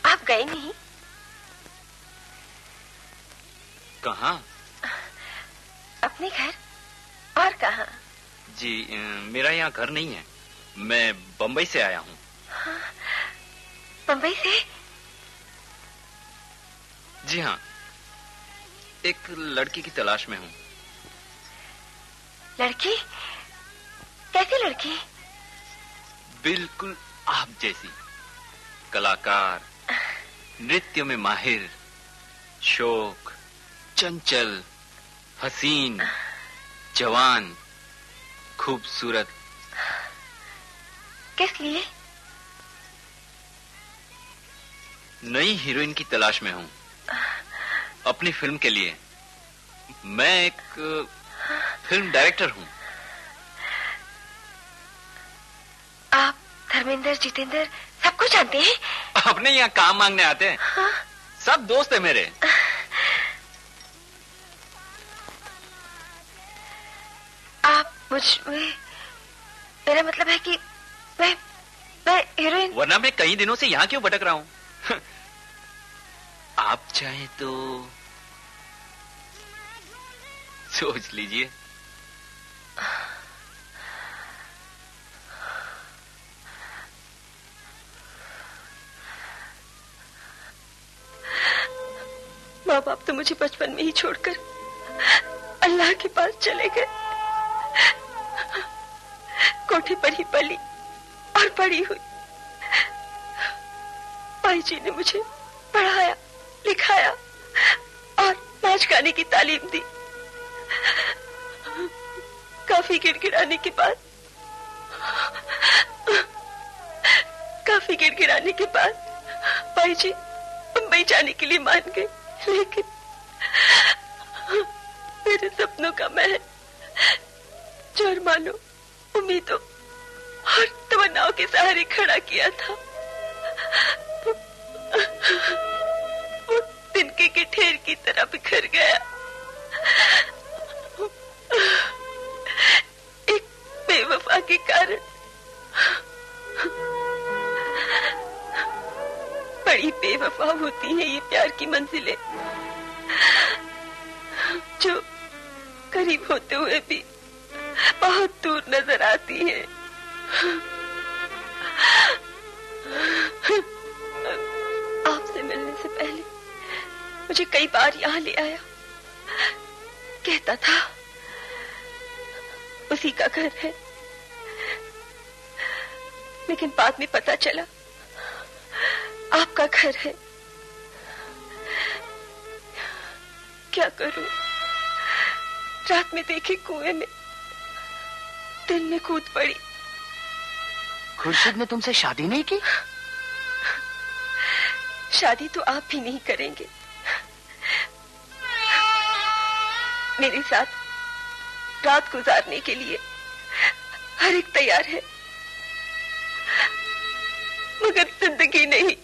आप गए नहीं? कहाँ? अपने घर। और कहाँ? जी मेरा यहाँ घर नहीं है, मैं बम्बई से आया हूँ। बम्बई से? जी हाँ, एक लड़की की तलाश में हूँ। लड़की? कैसी लड़की? बिल्कुल आप जैसी, कलाकार, नृत्य में माहिर, शौक, चंचल, हसीन, जवान, खूबसूरत। किस लिए? नई हीरोइन की तलाश में हूँ, अपनी फिल्म के लिए। मैं एक फिल्म डायरेक्टर हूँ। आप धर्मेंद्र, जितेंद्र सबको जानते हैं? अपने यहाँ काम मांगने आते हैं। हाँ? सब दोस्त है मेरे। आप मुझ में, मेरा मतलब है कि मैं हीरोइन। वरना मैं कई दिनों से यहाँ क्यों भटक रहा हूँ? आप चाहें तो सोच लीजिए। माँ बाप तो मुझे बचपन में ही छोड़कर अल्लाह के पास चले गए। कोठे पर ही पली और पड़ी हुई। भाई जी ने मुझे पढ़ाया, लिखाया और नाच गाने की तालीम दी। काफी गिड़गिड़ाने के बाद भाई जी मुंबई जाने के लिए मान गए, लेकिन मेरे सपनों का महल जो अरमानों, उम्मीदों और तमन्नाओं के सहारे खड़ा किया था, वो तिनके के ढेर की तरह बिखर गया। एक बेवफा के कारण। बड़ी बेवफा होती है ये प्यार की मंजिलें, जो करीब होते हुए भी बहुत दूर नजर आती है। आपसे मिलने से पहले मुझे कई बार यहाँ ले आया, कहता था उसी का घर है, लेकिन बाद में पता चला आपका घर है। क्या करूं? रात में देखे कुएं में, दिन में कूद पड़ी। खुर्शीद ने तुमसे शादी नहीं की? शादी तो आप भी नहीं करेंगे। मेरे साथ रात गुजारने के लिए हर एक तैयार है, मगर जिंदगी नहीं।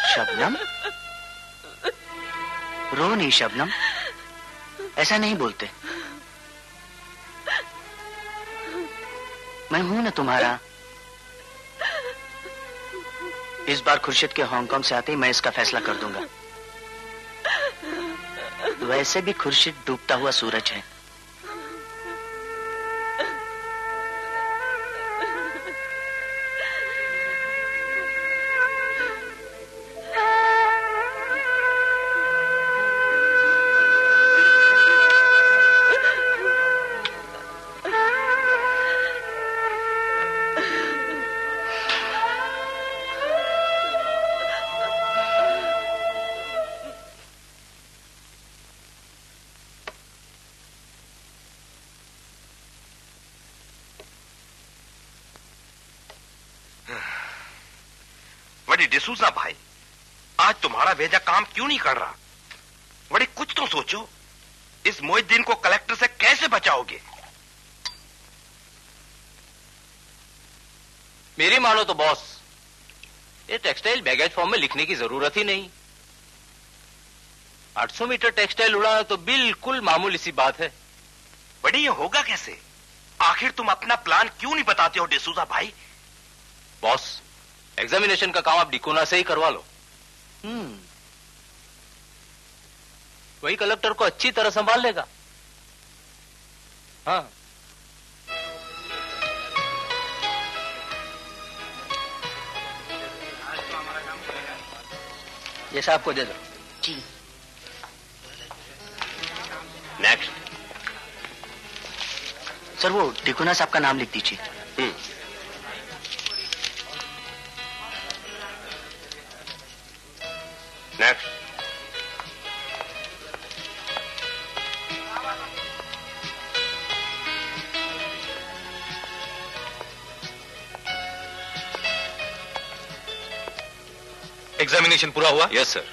शबनम, रो नहीं शबनम, ऐसा नहीं बोलते। मैं हूं ना तुम्हारा। इस बार खुर्शीद के हांगकांग से आते ही मैं इसका फैसला कर दूंगा। वैसे भी खुर्शीद डूबता हुआ सूरज है। डिसूजा भाई, आज तुम्हारा भेजा काम क्यों नहीं कर रहा? बड़े कुछ तो सोचो। इस मोहिद्दीन को कलेक्टर से कैसे बचाओगे? मेरी मानो तो बॉस, ये टेक्सटाइल बैगेज फॉर्म में लिखने की जरूरत ही नहीं। 800 मीटर टेक्सटाइल उड़ाना तो बिल्कुल मामूली सी बात है। बड़ी ये होगा कैसे? आखिर तुम अपना प्लान क्यों नहीं बताते हो डिसूजा भाई? बॉस, एग्जामिनेशन का काम आप डिकोना से ही करवा लो। वही कलेक्टर को अच्छी तरह संभाल लेगा। हाँ, ये साहब को दे दो। जी। नेक्स्ट। सर वो टिकुना साहब का नाम लिख दीजिए। नेक्स्ट। एग्जामिनेशन पूरा हुआ? Yes sir.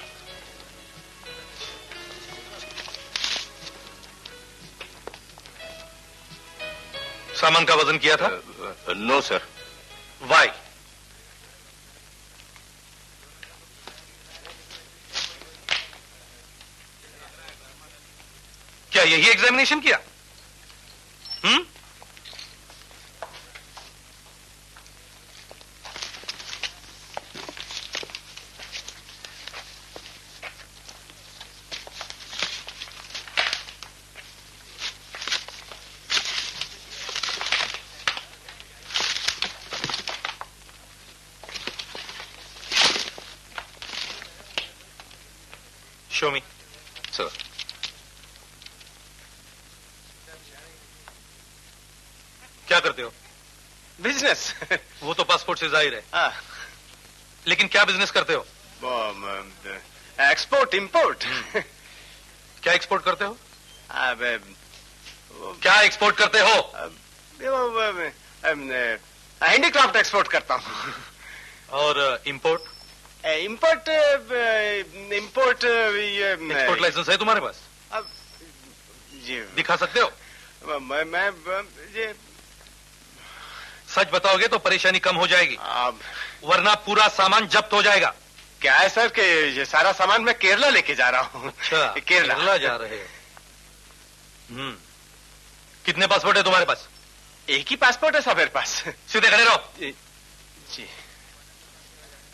सामान का वजन किया था? No sir. वाई? क्या यही एग्जामिनेशन किया? Show me. Sir. क्या करते हो? बिजनेस। वो तो पासपोर्ट से जाहिर है। लेकिन क्या बिजनेस करते हो? Export import. क्या एक्सपोर्ट करते हो? क्या एक्सपोर्ट करते हो? हैंडीक्राफ्ट एक्सपोर्ट करता हूँ। और इंपोर्ट? इंपोर्ट ये एक्सपोर्ट लाइसेंस है तुम्हारे पास? जी दिखा सकते हो? मैं ये सच बताओगे तो परेशानी कम हो जाएगी, वरना पूरा सामान जब्त हो जाएगा। क्या है सर कि ये सारा सामान मैं केरला लेके जा रहा हूँ। अच्छा, केरला जा रहे हो? कितने पासपोर्ट है तुम्हारे पास? एक ही पासपोर्ट है सब मेरे पास। सीधे खड़े रहो। जी।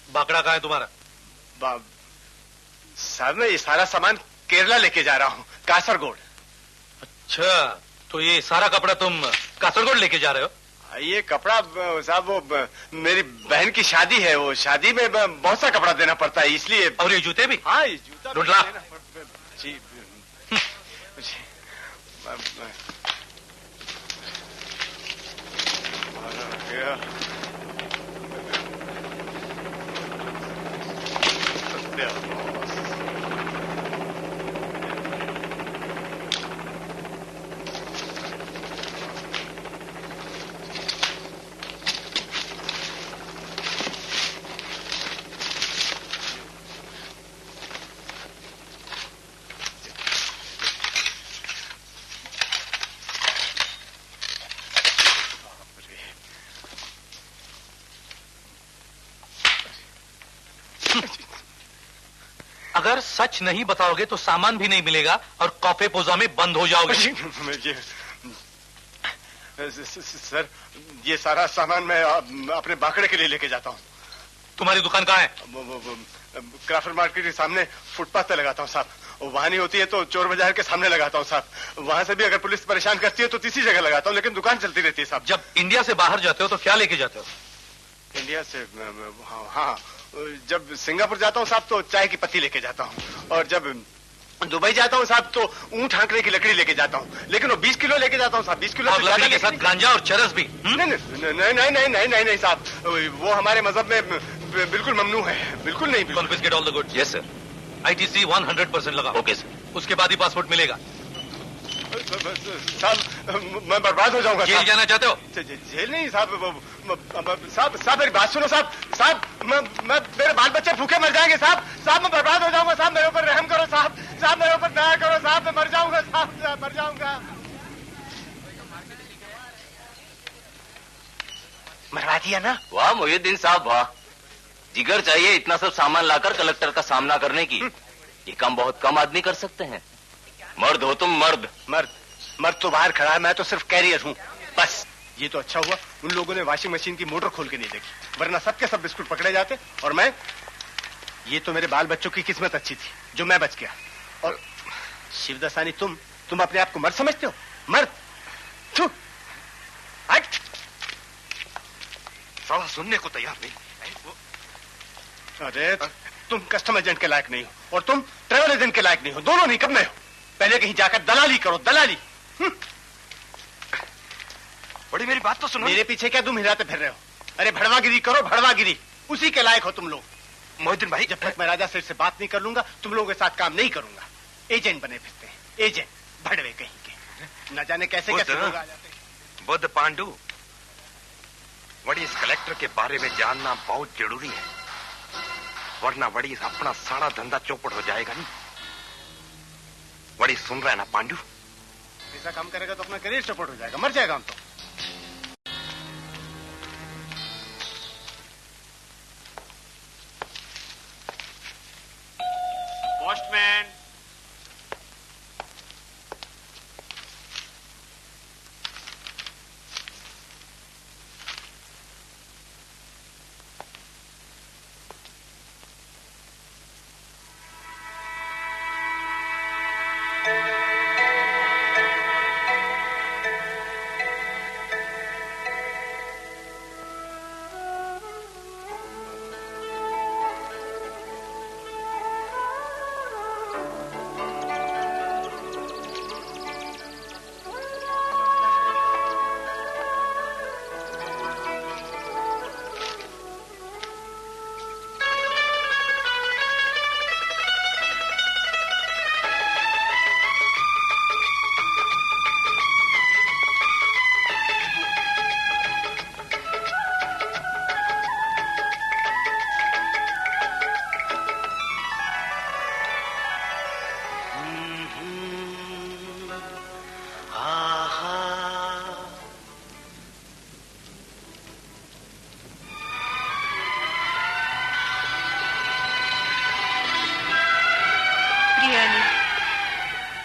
बाकड़ा कहाँ है तुम्हारा? सर मैं ये सारा सामान केरला लेके जा रहा हूँ, कासरगोड। अच्छा, तो ये सारा कपड़ा तुम कासरगोड लेके जा रहे हो? ये कपड़ा साहब वो मेरी बहन की शादी है, वो शादी में बहुत सा कपड़ा देना पड़ता है इसलिए। और ये जूते भी? हाँ, ये जूता ढूंढ ला। जी। अगर सच नहीं बताओगे तो सामान भी नहीं मिलेगा और कॉफे पोजा में बंद हो जाओगे। सर ये सारा सामान मैं अपने बाकड़े के लिए लेके जाता हूँ। तुम्हारी दुकान कहाँ है? क्राफ्ट मार्केट के सामने फुटपाथ पे लगाता हूँ साहब। वहां नहीं होती है तो चोर बाजार के सामने लगाता हूँ साहब। वहां से भी अगर पुलिस परेशान करती है तो तीसरी जगह लगाता हूँ, लेकिन दुकान चलती रहती है साहब। जब इंडिया से बाहर जाते हो तो क्या लेके जाते हो? इंडिया से हाँ, जब सिंगापुर जाता हूँ साहब तो चाय की पत्ती लेके जाता हूँ, और जब दुबई जाता हूँ साहब तो ऊंट हाँकने की लकड़ी लेके जाता हूँ, लेकिन वो 20 किलो लेके जाता हूँ साहब। 20 किलो और लकड़ी के साथ गांजा और चरस भी? नहीं साहब, वो हमारे मजहब में बिल्कुल ममनू है। बिल्कुल नहीं। Confiscate all the goods. Yes sir. ITC 100% लगा। Okay sir. उसके बाद ही पासपोर्ट मिलेगा। साहब मैं बर्बाद हो जाऊंगा। जेल जाना चाहते हो? जेल नहीं साहब, साहब मेरी बात सुनो साहब। साहब मैं मेरे बाल बच्चे भूखे मर जाएंगे साहब। साहब मैं बर्बाद हो जाऊंगा साहब, मेरे ऊपर रहम करो साहब। साहब मेरे ऊपर दया करो साहब, मैं मर जाऊंगा साहब, मर जाऊंगा। मरवा दिया ना? वाह मोहिउद्दीन साहब वाह, जिगर चाहिए इतना सब सामान लाकर कलेक्टर का सामना करने की। ये काम बहुत कम आदमी कर सकते हैं। मर्द हो तुम, मर्द। मर्द तो बाहर खड़ा है, मैं तो सिर्फ कैरियर हूँ बस। ये तो अच्छा हुआ उन लोगों ने वॉशिंग मशीन की मोटर खोल के नहीं देखी, वरना सबके सब बिस्कुट पकड़े जाते। और मैं, ये तो मेरे बाल बच्चों की किस्मत अच्छी थी जो मैं बच गया। और शिवदसानी तुम अपने आप को मर्द समझते हो? मर्द साला सुनने को तैयार नहीं। अरे तुम कस्टम एजेंट के लायक नहीं हो और तुम ट्रेवल एजेंट के लायक नहीं हो, दोनों नहीं। कब में हो? पहले कहीं जाकर दलाली करो, दलाली। बड़ी मेरी बात तो सुनो। मेरे पीछे क्या तुम हिलाते फिर रहे हो? अरे भड़वागिरी करो, भड़वागिरी, उसी के लायक हो तुम लोग। मोहिउद्दीन भाई, जब तक मैं राजा सेठ से बात नहीं कर लूंगा तुम लोगों के साथ काम नहीं करूंगा। एजेंट बने फिरते हैं, एजेंट, भड़वे कहीं के, न जाने कैसे कैसे लोग आ जाते हैं। बुद्ध पांडु, वड़ी इस कलेक्टर के बारे में जानना बहुत जरूरी है, वरना वड़ी अपना सारा धंधा चौपट हो जाएगा। नहीं वड़ी सुन रहा है ना पांडु? ऐसा काम करेगा तो अपना करियर चौपट हो जाएगा, मर जाएगा हम तो। पोस्टमैन,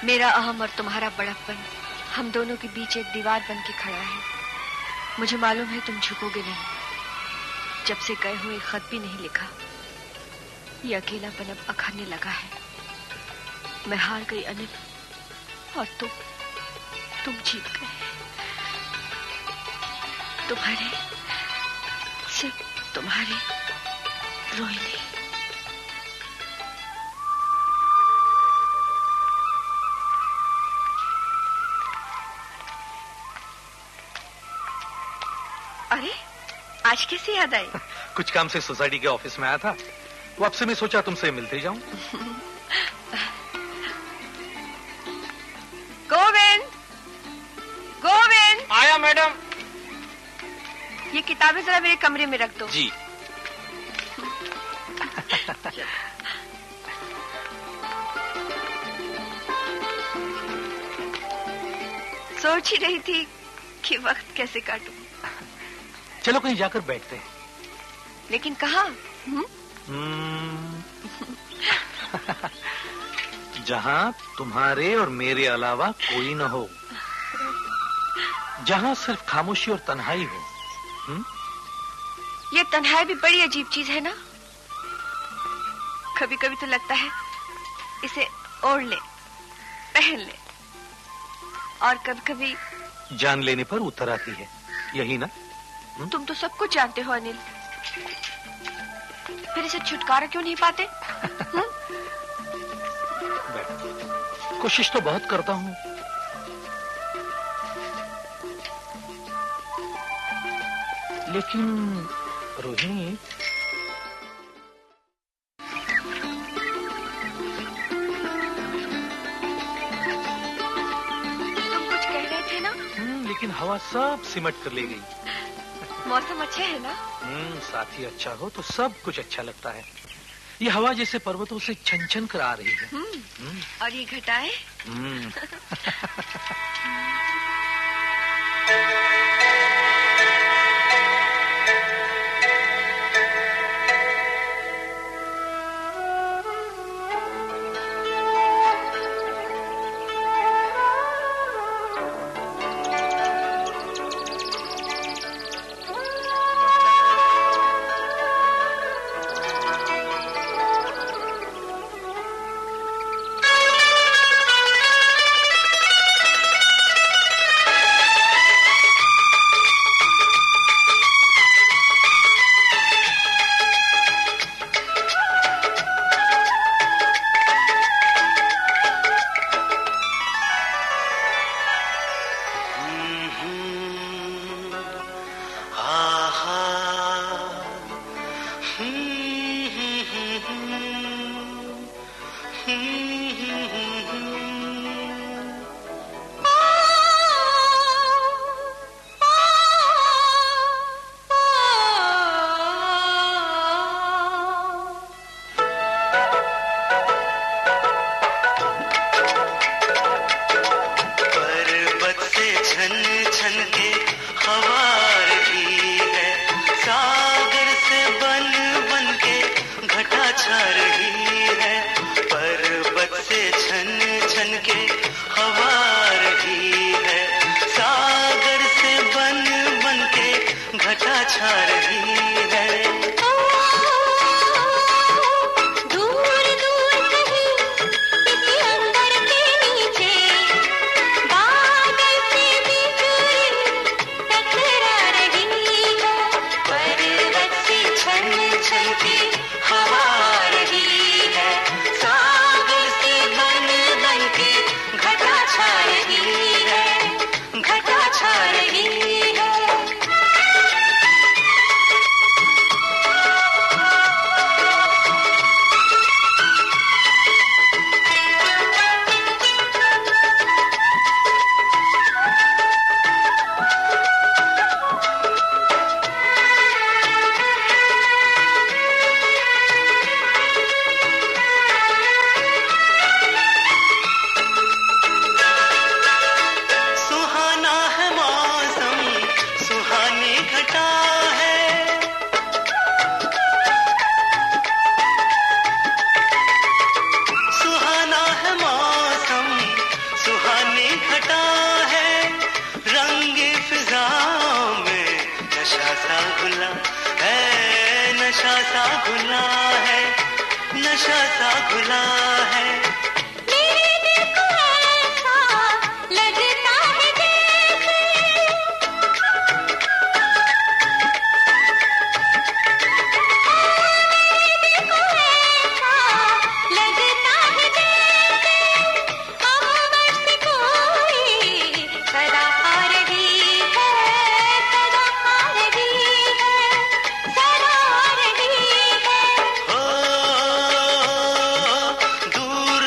मेरा अहम और तुम्हारा बड़प्पन हम दोनों के बीच एक दीवार बन के खड़ा है। मुझे मालूम है तुम झुकोगे नहीं। जब से गए हुए खत भी नहीं लिखा, ये अकेलापन अब अखाने लगा है। मैं हार गई अनिल और तुम जीत गए। तुम्हारे, सिर्फ तुम्हारे रोहिणी। अरे आज कैसे याद आई? कुछ काम से सोसाइटी के ऑफिस में आया था, वापसी में सोचा तुमसे मिलते जाऊं। गोविंद, गोविंद। आया मैडम। ये किताबें जरा मेरे कमरे में रख दो। जी। सोच ही रही थी कि वक्त कैसे काटूं। चलो कहीं जाकर बैठते हैं। लेकिन कहाँ? जहाँ तुम्हारे और मेरे अलावा कोई न हो, जहाँ सिर्फ खामोशी और तन्हाई हो। ये तन्हाई भी बड़ी अजीब चीज है ना। कभी कभी तो लगता है इसे ओढ़ ले, पहन ले, और कभी कभी जान लेने पर उतर आती है, यही ना? तुम तो सब कुछ जानते हो अनिल, फिर इसे छुटकारा क्यों नहीं पाते? कोशिश तो बहुत करता हूँ, लेकिन रोहिणी, लेकिन हवा सब सिमट कर ले गई। मौसम अच्छा है ना? साथी अच्छा हो तो सब कुछ अच्छा लगता है। ये हवा जैसे पर्वतों से छन छन कर आ रही है। और ये घटाएं? दूर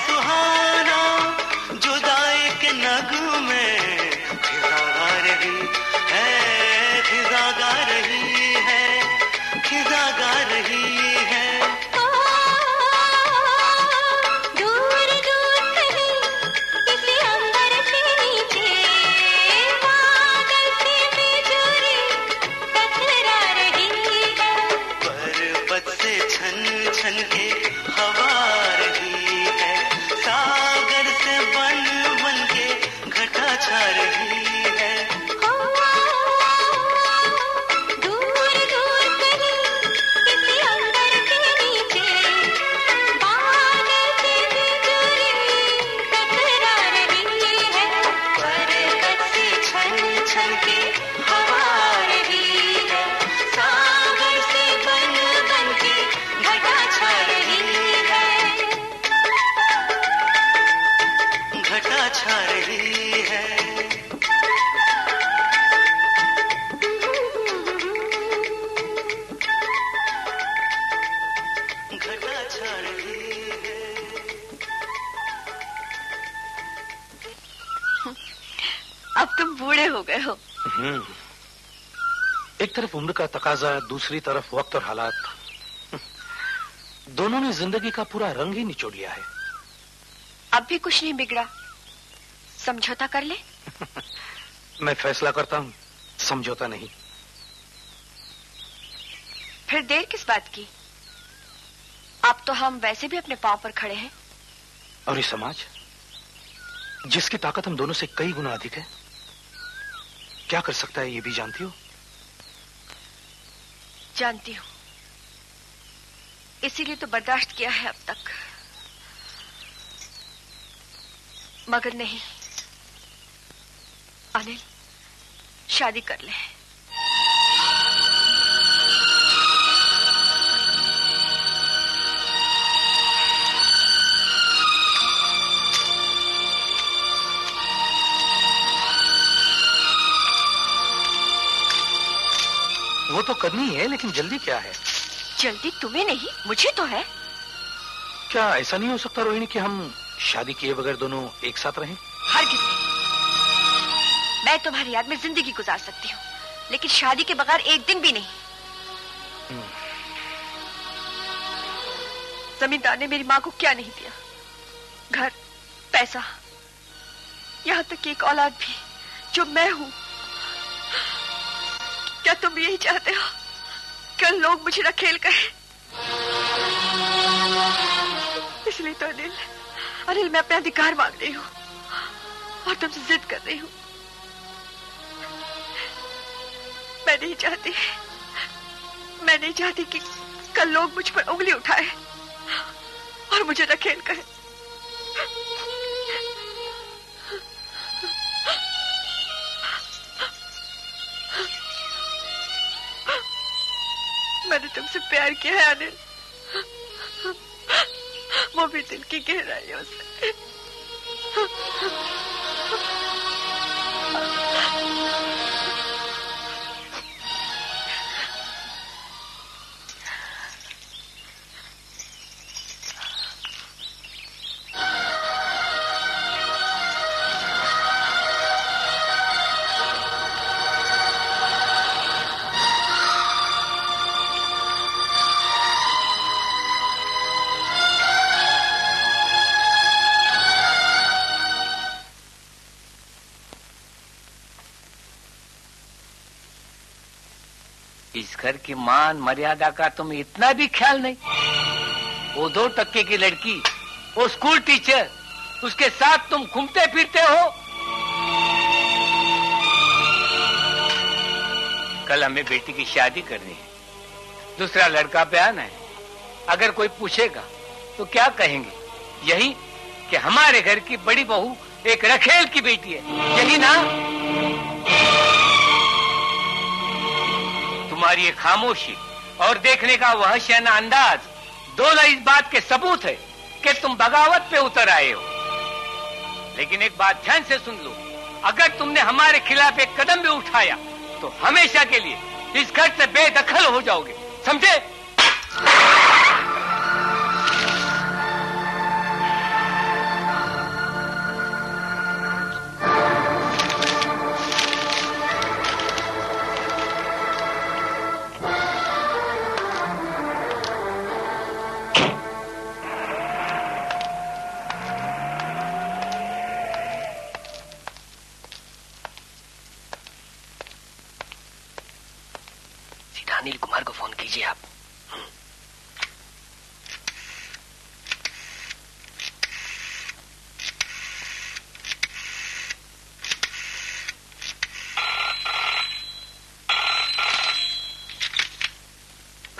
सुहाना जुदाई के नगमे खिजा गा रही है, खिजा गा रही है, खिजा गा रही है। दूर दूर कहीं किसी अंबर के नीचे बादल से बिजुली टकरा रही है। पर्वत से छन छन के हवा रही है, सागर से बन बन के घटा छा रही है। दूर दूर कहीं किसी अंबर के नीचे बादल से बिजुली टकरा रही है। पर्वत से छन छन के हवा रही है, सागर से बन बन के घटा छा रही है, घटा छा रही है। घटा छा रही है। अब तुम बूढ़े हो गए हो। एक तरफ उम्र का तकाजा, दूसरी तरफ वक्त और हालात, दोनों ने जिंदगी का पूरा रंग ही निचोड़ लिया है। अब भी कुछ नहीं बिगड़ा, समझौता कर ले। मैं फैसला करता हूं, समझौता नहीं। फिर देर किस बात की? अब तो हम वैसे भी अपने पांव पर खड़े हैं। और ये समाज जिसकी ताकत हम दोनों से कई गुना अधिक है, क्या कर सकता है ये भी जानती हो? जानती हूँ, इसीलिए तो बर्दाश्त किया है अब तक। मगर नहीं अनिल, शादी कर ले। वो तो करनी है, लेकिन जल्दी क्या है? जल्दी तुम्हें नहीं, मुझे तो है। क्या ऐसा नहीं हो सकता रोहिणी कि हम शादी किए बगैर दोनों एक साथ रहें? हरगिज़ नहीं। मैं तुम्हारी याद में जिंदगी गुजार सकती हूँ, लेकिन शादी के बगैर एक दिन भी नहीं। जमींदार ने मेरी माँ को क्या नहीं दिया? घर, पैसा, यहाँ तक कि एक औलाद भी जो मैं हूँ। क्या तुम यही चाहते हो कि लोग मुझे रखेल कहें? इसलिए तो अनिल मैं अपने अधिकार मांग रही हूँ और तुमसे जिद कर रही हूँ। मैं नहीं चाहती कि कल लोग मुझ पर उंगली उठाए और मुझे रखेल कहें। मैंने तुमसे प्यार किया है अनिल, वो भी दिल की गहराइयों से। इस घर की मान मर्यादा का तुम्हें इतना भी ख्याल नहीं? वो 2 टक्के की लड़की, वो स्कूल टीचर, उसके साथ तुम घूमते फिरते हो। कल हमें बेटी की शादी करनी है, दूसरा लड़का पे आना है। अगर कोई पूछेगा तो क्या कहेंगे? यही कि हमारे घर की बड़ी बहू एक रखेल की बेटी है, यही ना? तुम्हारी ये खामोशी और देखने का वह शहना अंदाज दोनों इस बात के सबूत है कि तुम बगावत पे उतर आए हो। लेकिन एक बात ध्यान से सुन लो, अगर तुमने हमारे खिलाफ एक कदम भी उठाया तो हमेशा के लिए इस घर से बेदखल हो जाओगे, समझे? अनिल कुमार को फोन कीजिए आप।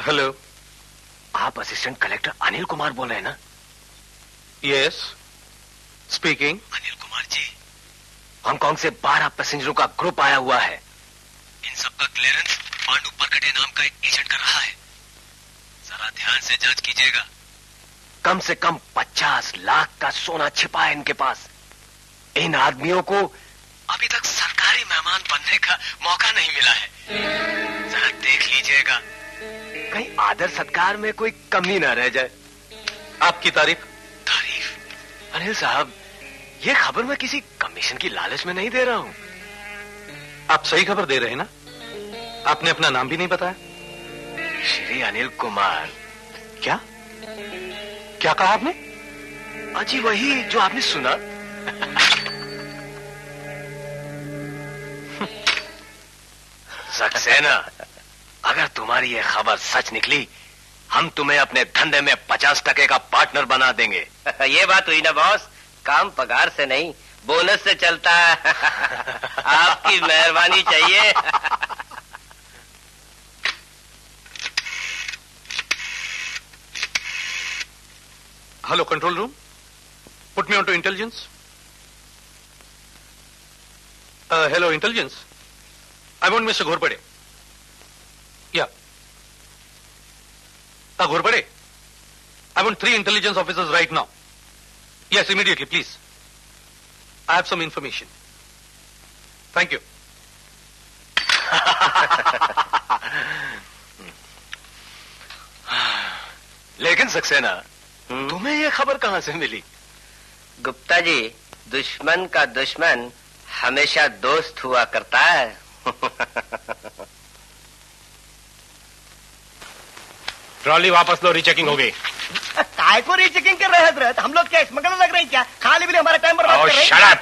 हेलो, आप असिस्टेंट कलेक्टर अनिल कुमार बोल रहे हैं ना? Yes, speaking. Anil Kumar ji, Hong Kong से 12 पैसेंजरों का ग्रुप आया हुआ है। इन सबका क्लियरेंस पांडु परकटे नाम का एक एजेंट कर रहा है। जरा ध्यान से जांच कीजिएगा। कम से कम 50 लाख का सोना छिपा है इनके पास। इन आदमियों को अभी तक सरकारी मेहमान बनने का मौका नहीं मिला है। जरा देख लीजिएगा, कहीं आदर सत्कार में कोई कमी ना रह जाए। आपकी तारीफ? अनिल साहब, ये खबर मैं किसी कमीशन की लालच में नहीं दे रहा हूं। आप सही खबर दे रहे हैं ना? आपने अपना नाम भी नहीं बताया। श्री अनिल कुमार। क्या क्या कहा आपने? अजी वही जो आपने सुना। सक्सेना, अगर तुम्हारी ये खबर सच निकली, हम तुम्हें अपने धंधे में 50% का पार्टनर बना देंगे। ये बात हुई ना बॉस, काम पगार से नहीं बोनस से चलता है। आपकी मेहरबानी चाहिए। Hello control room, put me on to intelligence. Hello intelligence, I want mister Ghorpade. Yeah Ghorpade, I want 3 intelligence officers right now. Yes, immediately, please. I have some information. Thank you. लेकिन सक्सेना, तुम्हें यह खबर कहां से मिली? गुप्ता जी, दुश्मन का दुश्मन हमेशा दोस्त हुआ करता है। ट्रॉली वापस लो, रीचेकिंग हो गई। काय को रीचेकिंग कर रहे हैं हजरत? हम लोग क्या स्मगलर लग रहे हैं क्या? खाली भी हमारा टाइम बर्बाद कर रहे हैं। Shut up!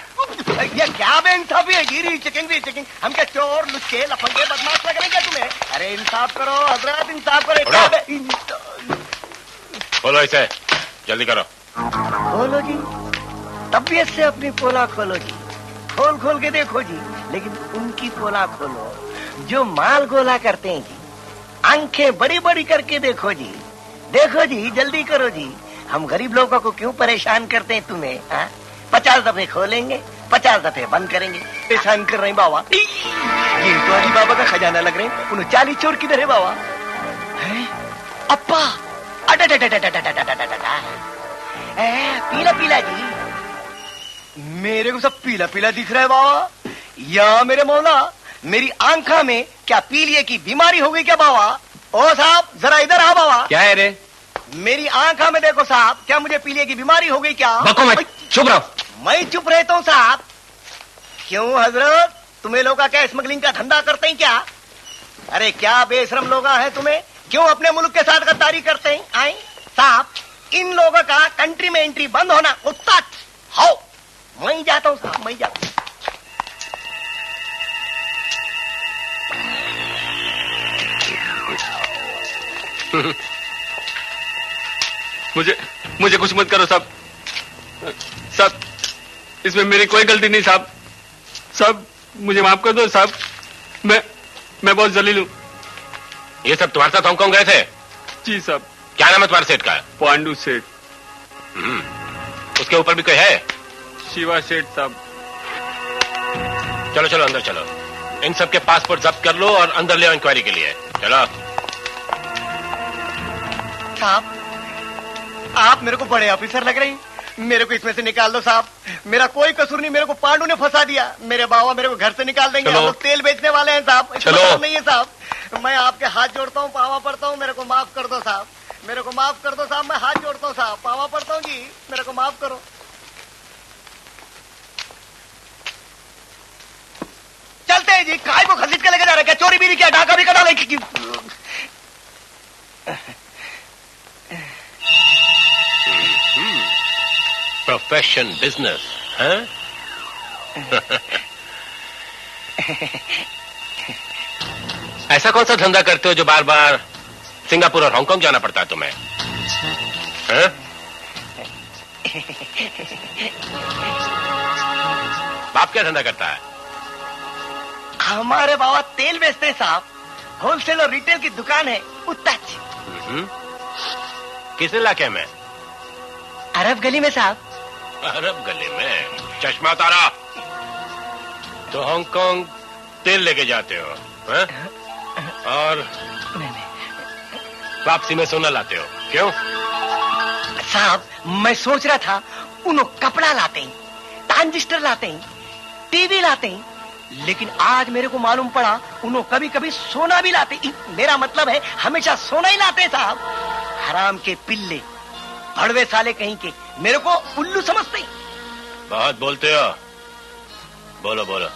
ये क्या बेइंसाफी है? रीचेकिंग हम क्या चोर लुच्चे लफंगे बदमाश लग रहे हैं क्या तुम्हें? अरे इंसाफ करो हजरत, इंसाफ करो। खोलो इसे, जल्दी करो। खोलो जी, तबीयत से अपनी पोला खोलो जी, खोल खोल के देखो जी, लेकिन उनकी पोला खोलो जो माल गोला करते हैं जी। आंखें बड़ी बड़ी करके देखो जी, देखो जी, जल्दी करो जी। हम गरीब लोगों को क्यों परेशान करते हैं तुम्हें? 50 दफे खोलेंगे, 50 दफे बंद करेंगे। परेशान कर रहे हैं बाबा। ये तो अली बाबा का खजाना लग रहे हैं। 39 चोर किधर है बाबा? अप्पा, पीला पीला जी, मेरे को सब पीला पीला दिख रहा है बाबा। या मेरे मौला, मेरी आंखा में क्या पीलिए की बीमारी हो गई क्या बाबा? ओ साहब, जरा इधर आ बाबा। क्या है रे? मेरी आंखा में देखो साहब, क्या मुझे पीलिए की बीमारी हो गई क्या? बको मत, चुप रहो। मैं चुप रहता हूँ साहब। क्यों हजरत, तुम्हें लोग क्या स्मगलिंग का धंधा करते हैं क्या? अरे क्या बेशरम लोग हैं तुम्हें, क्यों अपने मुल्क के साथ गद्दारी करते हैं? आई साहब, इन लोगों का कंट्री में एंट्री बंद होना उत्ता हो। मैं जाता हूँ साहब, मैं जाता हूँ। मुझे कुछ मत करो साहब। साहब, इसमें मेरी कोई गलती नहीं साहब। साहब, मुझे माफ कर दो साहब। मैं बहुत जलील हूँ। ये सब तुम्हारे साथ हांगकांग गए थे? जी साहब। क्या नाम है तुम्हारे सेठ का? पांडु सेठ। उसके ऊपर भी कोई है? शिवा सेठ साहब। चलो चलो अंदर चलो, इन सब के पासपोर्ट जब्त कर लो और अंदर ले आओ इंक्वायरी के लिए। चलो। साहब, आप मेरे को बड़े ऑफिसर लग रहे हैं, मेरे को इसमें से निकाल दो साहब। मेरा कोई कसूर नहीं, मेरे को पांडु ने फंसा दिया। मेरे बाबा मेरे को घर से निकाल देंगे। हम लोग तेल बेचने वाले हैं साहब। चलो। नहीं है साहब, मैं आपके हाथ जोड़ता हूँ, पावा पड़ता हूँ, मेरे को माफ कर दो साहब। मेरे को माफ कर दो साहब, मैं हाथ जोड़ता हूँ साहब, पावा पड़ता हूँ जी, मेरे को माफ करो। चलते हैं जी। काय को खरीद के लेके जा रहे, क्या चोरी भी नहीं किया, डाका भी कटा लेके? प्रोफेशन बिजनेस है? ऐसा कौन सा धंधा करते हो जो बार बार सिंगापुर और हांगकांग जाना पड़ता है तुम्हें? हैं? बाप क्या धंधा करता है? हमारे बाबा तेल बेचते हैं साहब। होलसेल और रिटेल की दुकान है उत्ताच। किस इलाके में? अरब गली में साहब। अरब गली में? चश्मा उतारा। तो हांगकांग तेल लेके जाते हो है? और वापसी में सोना लाते हो, क्यों? साहब मैं सोच रहा था उन्हों कपड़ा लाते हैं, ट्रांजिस्टर लाते हैं, टीवी लाते हैं, लेकिन आज मेरे को मालूम पड़ा उन्हों कभी कभी सोना भी लाते हैं। मेरा मतलब है हमेशा सोना ही लाते हैं साहब। हराम के पिल्ले, भड़वे साले कहीं के, मेरे को उल्लू समझते हैं। बहुत बोलते हो, बोलो बोलो।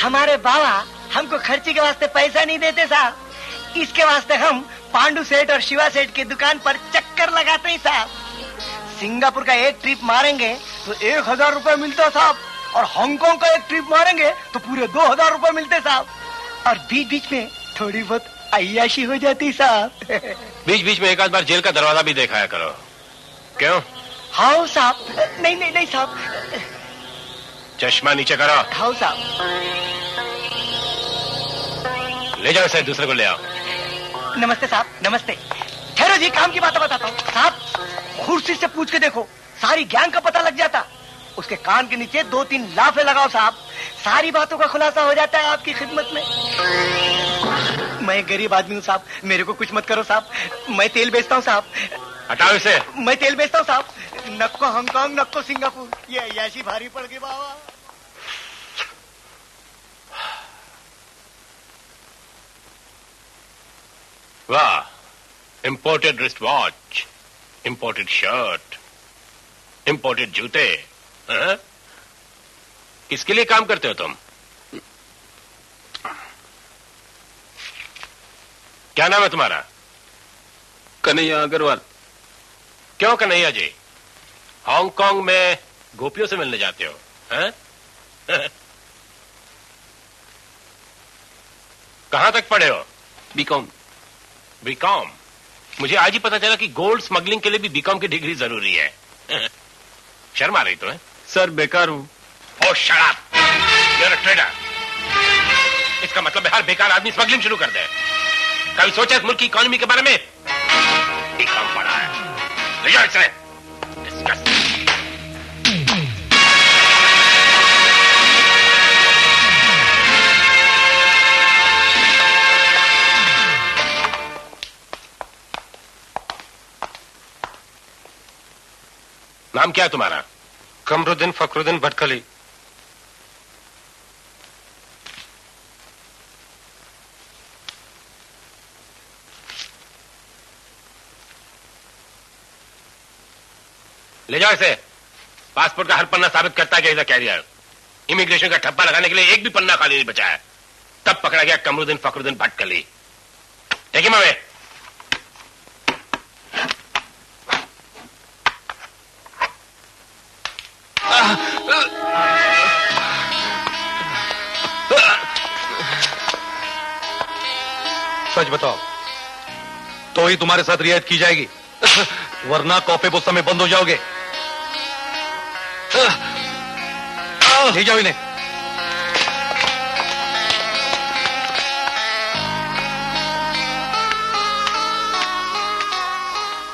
हमारे बाबा हमको खर्ची के वास्ते पैसा नहीं देते साहब, इसके वास्ते हम पांडु सेठ और शिवा सेठ की दुकान पर चक्कर लगाते हैं साहब। सिंगापुर का एक ट्रिप मारेंगे तो 1000 रुपए मिलता साहब, और हांगकांग का एक ट्रिप मारेंगे तो पूरे 2000 रुपए मिलते साहब, और बीच बीच में थोड़ी बहुत अय्याशी हो जाती साहब। बीच बीच में एक आध बार जेल का दरवाजा भी देखाया करो, क्यों? हाँ साहब। नहीं नहीं नहीं साहब। चश्मा नीचे करो। हाँ साहब। ले जाओ इसे, दूसरे को ले आओ। नमस्ते साहब, नमस्ते। ठहरो जी, काम की बात बताता हूँ साहब। खुर्शी से पूछ के देखो, सारी गैंग का पता लग जाता। उसके कान के नीचे 2-3 लाफे लगाओ साहब, सारी बातों का खुलासा हो जाता है आपकी खिदमत में। मैं गरीब आदमी हूँ साहब, मेरे को कुछ मत करो साहब। मैं तेल बेचता हूँ साहब। हटाओ इसे। मैं तेल बेचता हूँ साहब। नक्को हांगकांग, नक्को सिंगापुर, ये अय्याशी भारी पड़ गई बाबा। वाह, imported wrist watch, imported shirt, imported जूते। हाँ? किसके लिए काम करते हो तुम? क्या नाम है तुम्हारा? कन्हैया अग्रवाल। क्यों कन्हैया जी? हांगकांग में गोपियों से मिलने जाते हो? हैं? कहां तक पढ़े हो? बीकॉम। बीकॉम? मुझे आज ही पता चला कि गोल्ड स्मगलिंग के लिए भी बीकॉम की डिग्री जरूरी है। शर्म आ रही तो है? सर बेकार हूं। Oh shut up, you are a trader. इसका मतलब है हर बेकार आदमी स्मगलिंग शुरू कर दे। कभी सोचा इस मुल्क की इकोनॉमी के बारे में? बीकॉम पढ़ा है, ले जाओ इसे। Disgusting. नाम क्या है तुम्हारा? कमरुद्दीन फखरुद्दीन भटकली। ले जाओ इसे। पासपोर्ट का हर पन्ना साबित करता है कि इधर कैरियर। इमिग्रेशन का ठप्पा लगाने के लिए एक भी पन्ना खाली नहीं बचा है। तब पकड़ा गया कमरुद्दीन फखरुद्दीन भटकली। देखिए मवे, सच बताओ तो ही तुम्हारे साथ रियायत की जाएगी, वरना कॉफे पोस्ता में बंद हो जाओगे। ले जाओ इन्हें।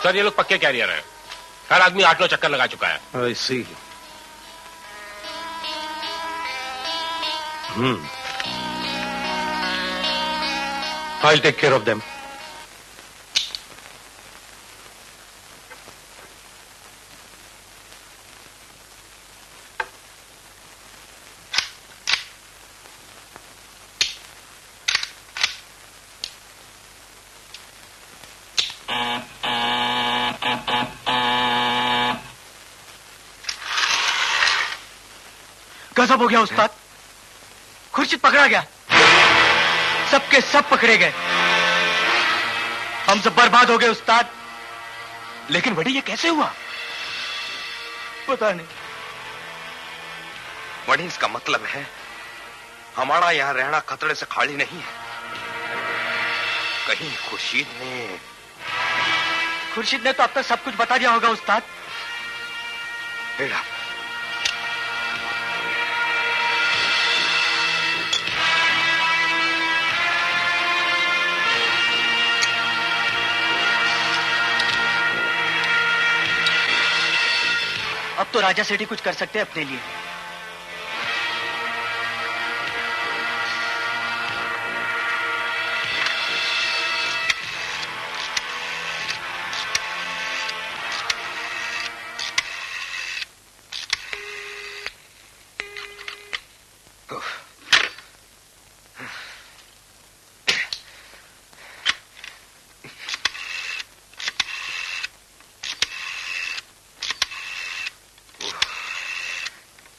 सर ये लोग पक्के कैरियर हैं। हर आदमी 8-9 चक्कर लगा चुका है। I see. I'll take care of them. गजब हो गया उस्ताद, खुर्शीद पकड़ा गया, सबके सब पकड़े गए, हम सब बर्बाद हो गए उस्ताद। लेकिन बड़ी ये कैसे हुआ? पता नहीं। बड़ी इसका मतलब है हमारा यहाँ रहना खतरे से खाली नहीं है। कहीं खुर्शीद ने तो अब तक सब कुछ बता दिया होगा उस्ताद। बेटा, अब तो राजा सेठी कुछ कर सकते हैं अपने लिए।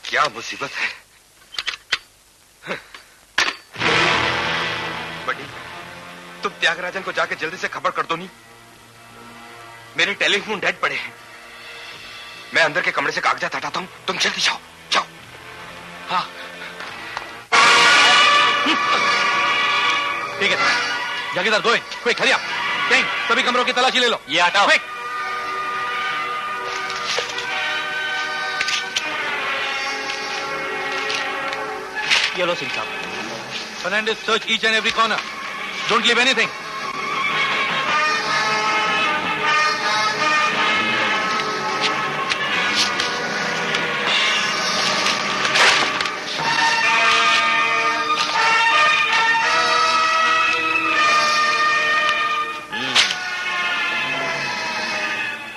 क्या मुसीबत है। बड़ी, तुम त्यागराजन को जाके जल्दी से खबर कर दो। नहीं, मेरे टेलीफोन डेड पड़े हैं। मैं अंदर के कमरे से कागजात हटाता हूं, तुम जल्दी जाओ जाओ। हाँ ठीक है, जागीरदार गो इन, क्विक हरी अप। किंग, सभी कमरों की तलाशी ले लो। ये हटाओ। क्विक। ये लो सिंह साहब। Fernandez, search each and every corner. Don't leave anything.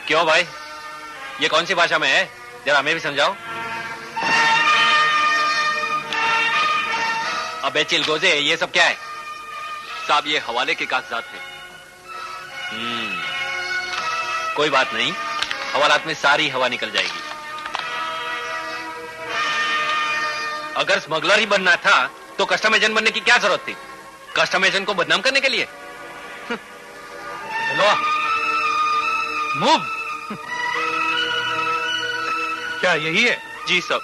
क्यों भाई, ये कौन सी भाषा में है? जरा हमें भी समझाओ। अबे चिलगोजे, ये सब क्या है? साहब, ये हवाले के कागजात हैं। कोई बात नहीं, हवालात में सारी हवा निकल जाएगी। अगर स्मगलर ही बनना था तो कस्टम एजेंट बनने की क्या जरूरत थी? कस्टम एजेंट को बदनाम करने के लिए? लो, मूव। क्या यही है? जी सब।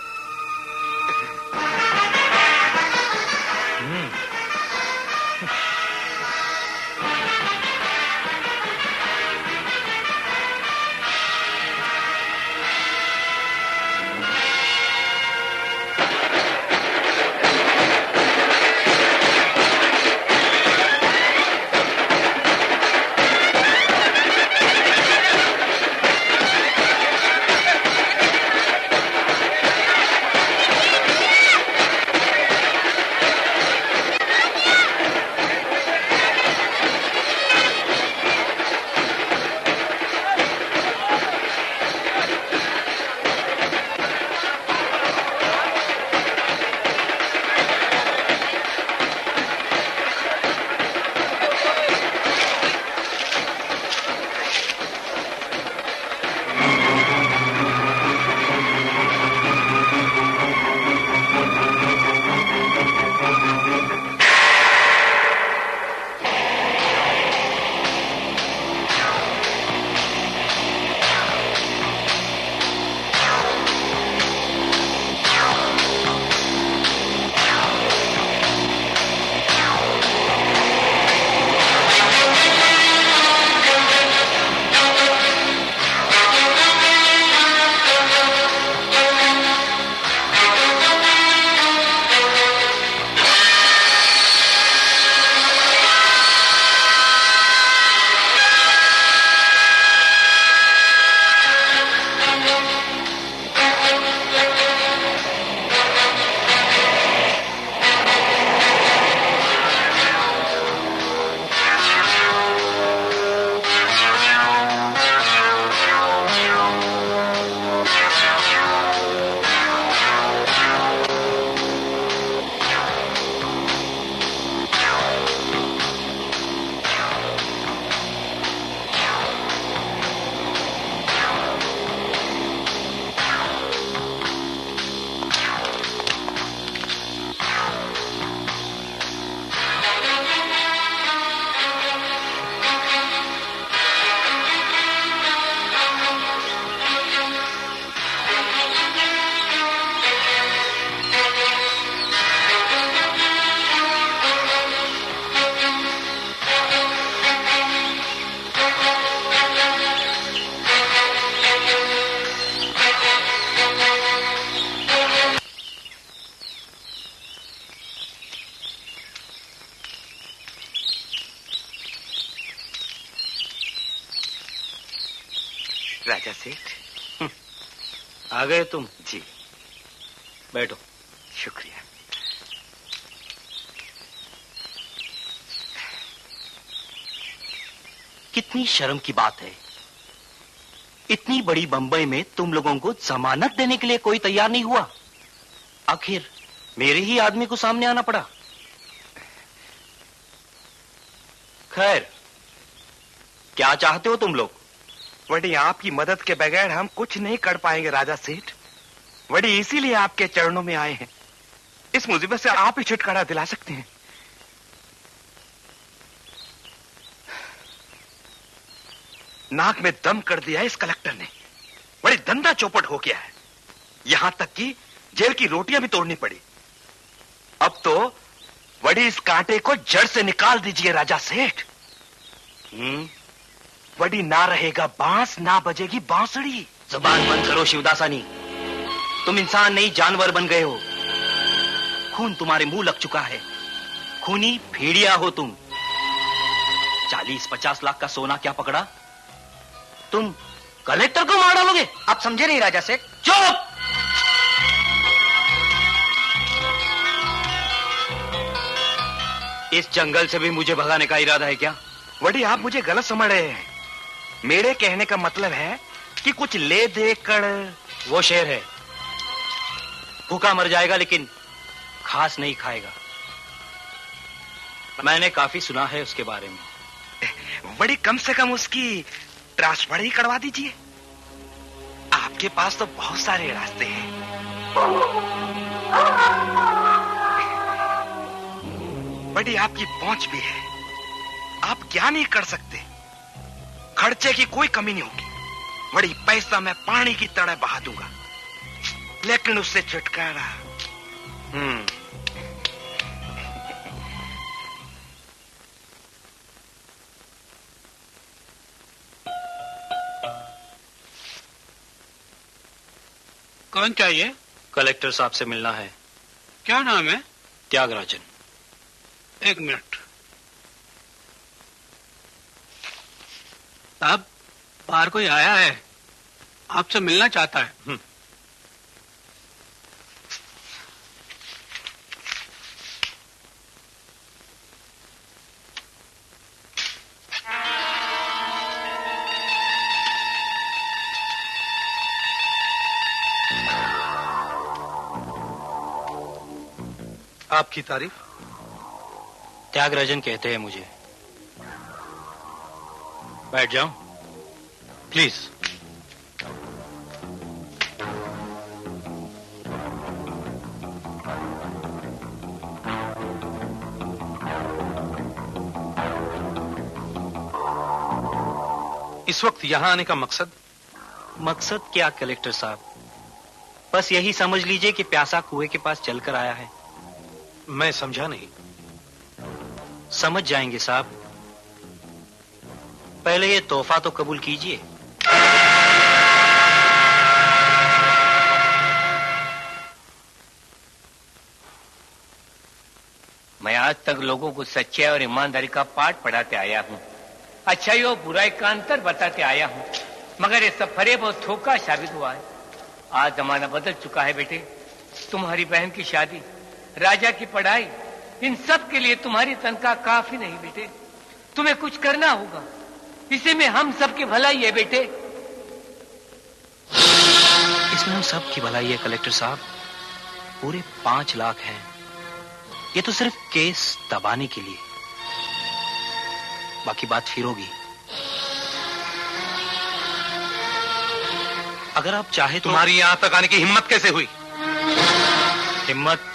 राजा सेठ, आ गए तुम? जी। बैठो। शुक्रिया। कितनी शर्म की बात है, इतनी बड़ी बंबई में तुम लोगों को जमानत देने के लिए कोई तैयार नहीं हुआ। आखिर मेरे ही आदमी को सामने आना पड़ा। खैर, क्या चाहते हो तुम लोग? वही आपकी मदद के बगैर हम कुछ नहीं कर पाएंगे राजा सेठ। वही इसीलिए आपके चरणों में आए हैं। इस मुसीबत से आप ही छुटकारा दिला सकते हैं। नाक में दम कर दिया इस कलेक्टर ने। बड़ी धंधा चौपट हो गया है, यहां तक कि जेल की रोटियां भी तोड़नी पड़ी। अब तो बड़ी इस कांटे को जड़ से निकाल दीजिए राजा सेठ। बड़ी ना रहेगा बांस, ना बजेगी बांसुरी। जुबान बंद करो शिवदासानी, तुम इंसान नहीं जानवर बन गए हो। खून तुम्हारे मुंह लग चुका है, खूनी भेड़िया हो तुम। 40-50 लाख का सोना क्या पकड़ा, तुम कलेक्टर को मार डालोगे? आप समझे नहीं राजा सेठ। चुप! इस जंगल से भी मुझे भगाने का इरादा है क्या? वही आप मुझे गलत समझ रहे हैं। मेरे कहने का मतलब है कि कुछ ले देकर। वो शेर है, भूखा मर जाएगा लेकिन घास नहीं खाएगा। मैंने काफी सुना है उसके बारे में। बड़ी कम से कम उसकी ट्रांसफर ही करवा दीजिए। आपके पास तो बहुत सारे रास्ते हैं। बड़ी आपकी पहुंच भी है, आप क्या नहीं कर सकते। खर्चे की कोई कमी नहीं होगी। बड़ी पैसा मैं पानी की तरह बहा दूंगा, लेकिन उससे छुटकारा। कौन चाहिए? कलेक्टर साहब से मिलना है। क्या नाम है? त्यागराजन। एक मिनट। साहब, बाहर कोई आया है, आपसे मिलना चाहता है। आपकी तारीफ? त्यागराजन कहते हैं मुझे। बैठ जाऊं? प्लीज। इस वक्त यहां आने का मकसद? मकसद क्या कलेक्टर साहब, बस यही समझ लीजिए कि प्यासा कुएं के पास चलकर आया है। मैं समझा नहीं। समझ जाएंगे साहब, पहले ये तोहफा तो कबूल कीजिए। मैं आज तक लोगों को सच्चाई और ईमानदारी का पाठ पढ़ाते आया हूँ, अच्छाई और बुराई का अंतर बताते आया हूँ, मगर ये सब फरेब और धोखा साबित हुआ है। आज जमाना बदल चुका है बेटे। तुम्हारी बहन की शादी, राजा की पढ़ाई, इन सब के लिए तुम्हारी तनख्वाह काफी नहीं बेटे। तुम्हें कुछ करना होगा, इसी में हम सबकी भलाई है बेटे। इसमें हम सब की भलाई है कलेक्टर साहब। पूरे 5 लाख हैं, ये तो सिर्फ केस दबाने के लिए, बाकी बात फिर होगी। अगर आप चाहे तो। तुम्हारी यहां तक आने की हिम्मत कैसे हुई? हिम्मत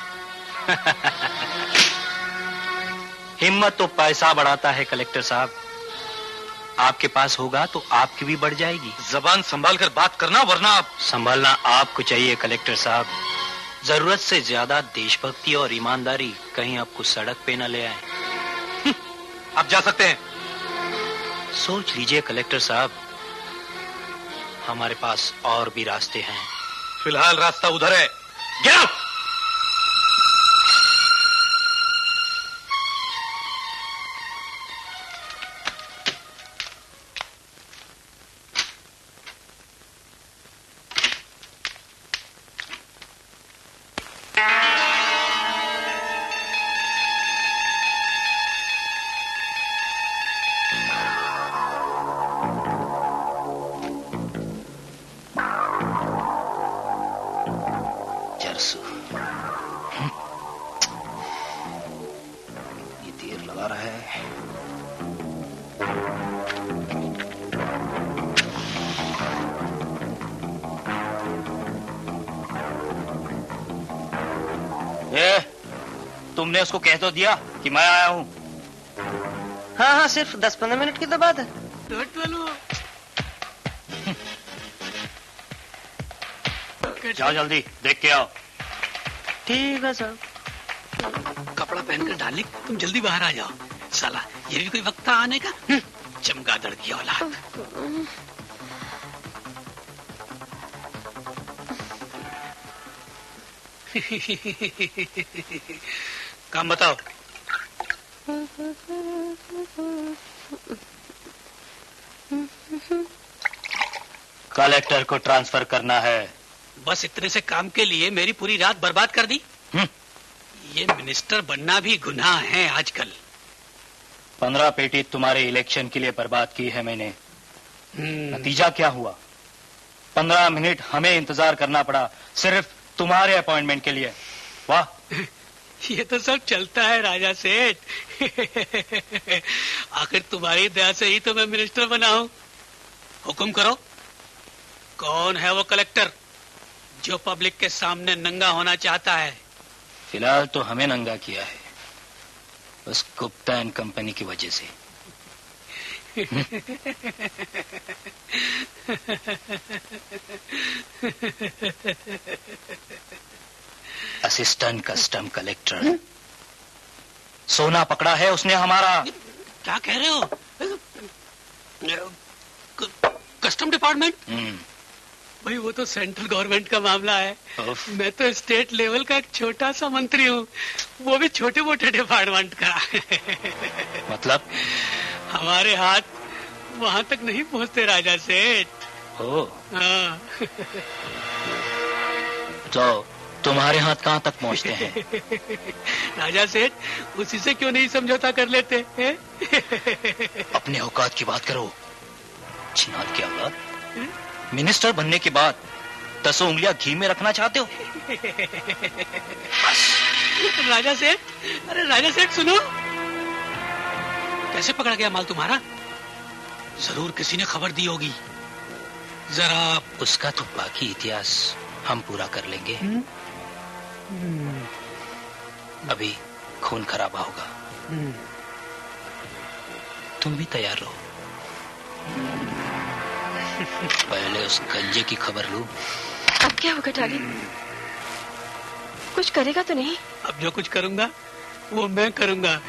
हिम्मत तो पैसा बढ़ाता है कलेक्टर साहब। आपके पास होगा तो आपकी भी बढ़ जाएगी। जबान संभाल कर बात करना, वरना आप। संभालना आपको चाहिए कलेक्टर साहब। जरूरत से ज्यादा देशभक्ति और ईमानदारी कहीं आपको सड़क पे न ले आए। आप जा सकते हैं। सोच लीजिए कलेक्टर साहब, हमारे पास और भी रास्ते हैं। फिलहाल रास्ता उधर है। Get out. तरसू। ये तीर लगा रहा है। तुमने उसको कह तो दिया कि मैं आया हूँ। हाँ हाँ, सिर्फ 10-15 मिनट की तो बात है। जाओ जल्दी देख के आओ। ठीक है सर। कपड़ा पहनकर डालने, तुम जल्दी बाहर आ जाओ। साला ये भी कोई वक्त था आने का। चमगादड़ की औलाद। काम बताओ। कलेक्टर को ट्रांसफर करना है। बस इतने से काम के लिए मेरी पूरी रात बर्बाद कर दी। ये मिनिस्टर बनना भी गुनाह है आजकल। 15 पेटी तुम्हारे इलेक्शन के लिए बर्बाद की है मैंने। नतीजा क्या हुआ? 15 मिनट हमें इंतजार करना पड़ा सिर्फ तुम्हारे अपॉइंटमेंट के लिए। वाह, ये तो सब चलता है राजा सेठ। आखिर तुम्हारी दया से ही तो मैं मिनिस्टर बना हूँ। हुक्म करो, कौन है वो कलेक्टर जो पब्लिक के सामने नंगा होना चाहता है? फिलहाल तो हमें नंगा किया है, उस गुप्ता एंड कंपनी की वजह से। असिस्टेंट कस्टम कलेक्टर सोना पकड़ा है उसने हमारा। क्या कह रहे हो? Custom department? भाई वो तो सेंट्रल गवर्नमेंट का मामला है। मैं तो स्टेट लेवल का एक छोटा सा मंत्री हूँ, वो भी छोटे मोटे डिपार्टमेंट का। मतलब? हमारे हाथ वहाँ तक नहीं पहुँचते राजा सेठ। हाँ। तो तुम्हारे हाथ कहाँ तक पहुँचते हैं? राजा सेठ, उसी से क्यों नहीं समझौता कर लेते हैं? अपने औकात की बात करो। चिनाद की औलाद, मिनिस्टर बनने के बाद 10 उंगलियां घी में रखना चाहते हो? राजा सेठ, अरे राजा सेठ सुनो। कैसे पकड़ा गया माल तुम्हारा? जरूर किसी ने खबर दी होगी। जरा उसका तो बाकी इतिहास हम पूरा कर लेंगे। अभी खून खराबा होगा। तुम भी तैयार रहो। पहले उस गंजे की खबर लूं। अब क्या होगा डार्लिंग? कुछ करेगा तो नहीं? अब जो कुछ करूंगा वो मैं करूंगा।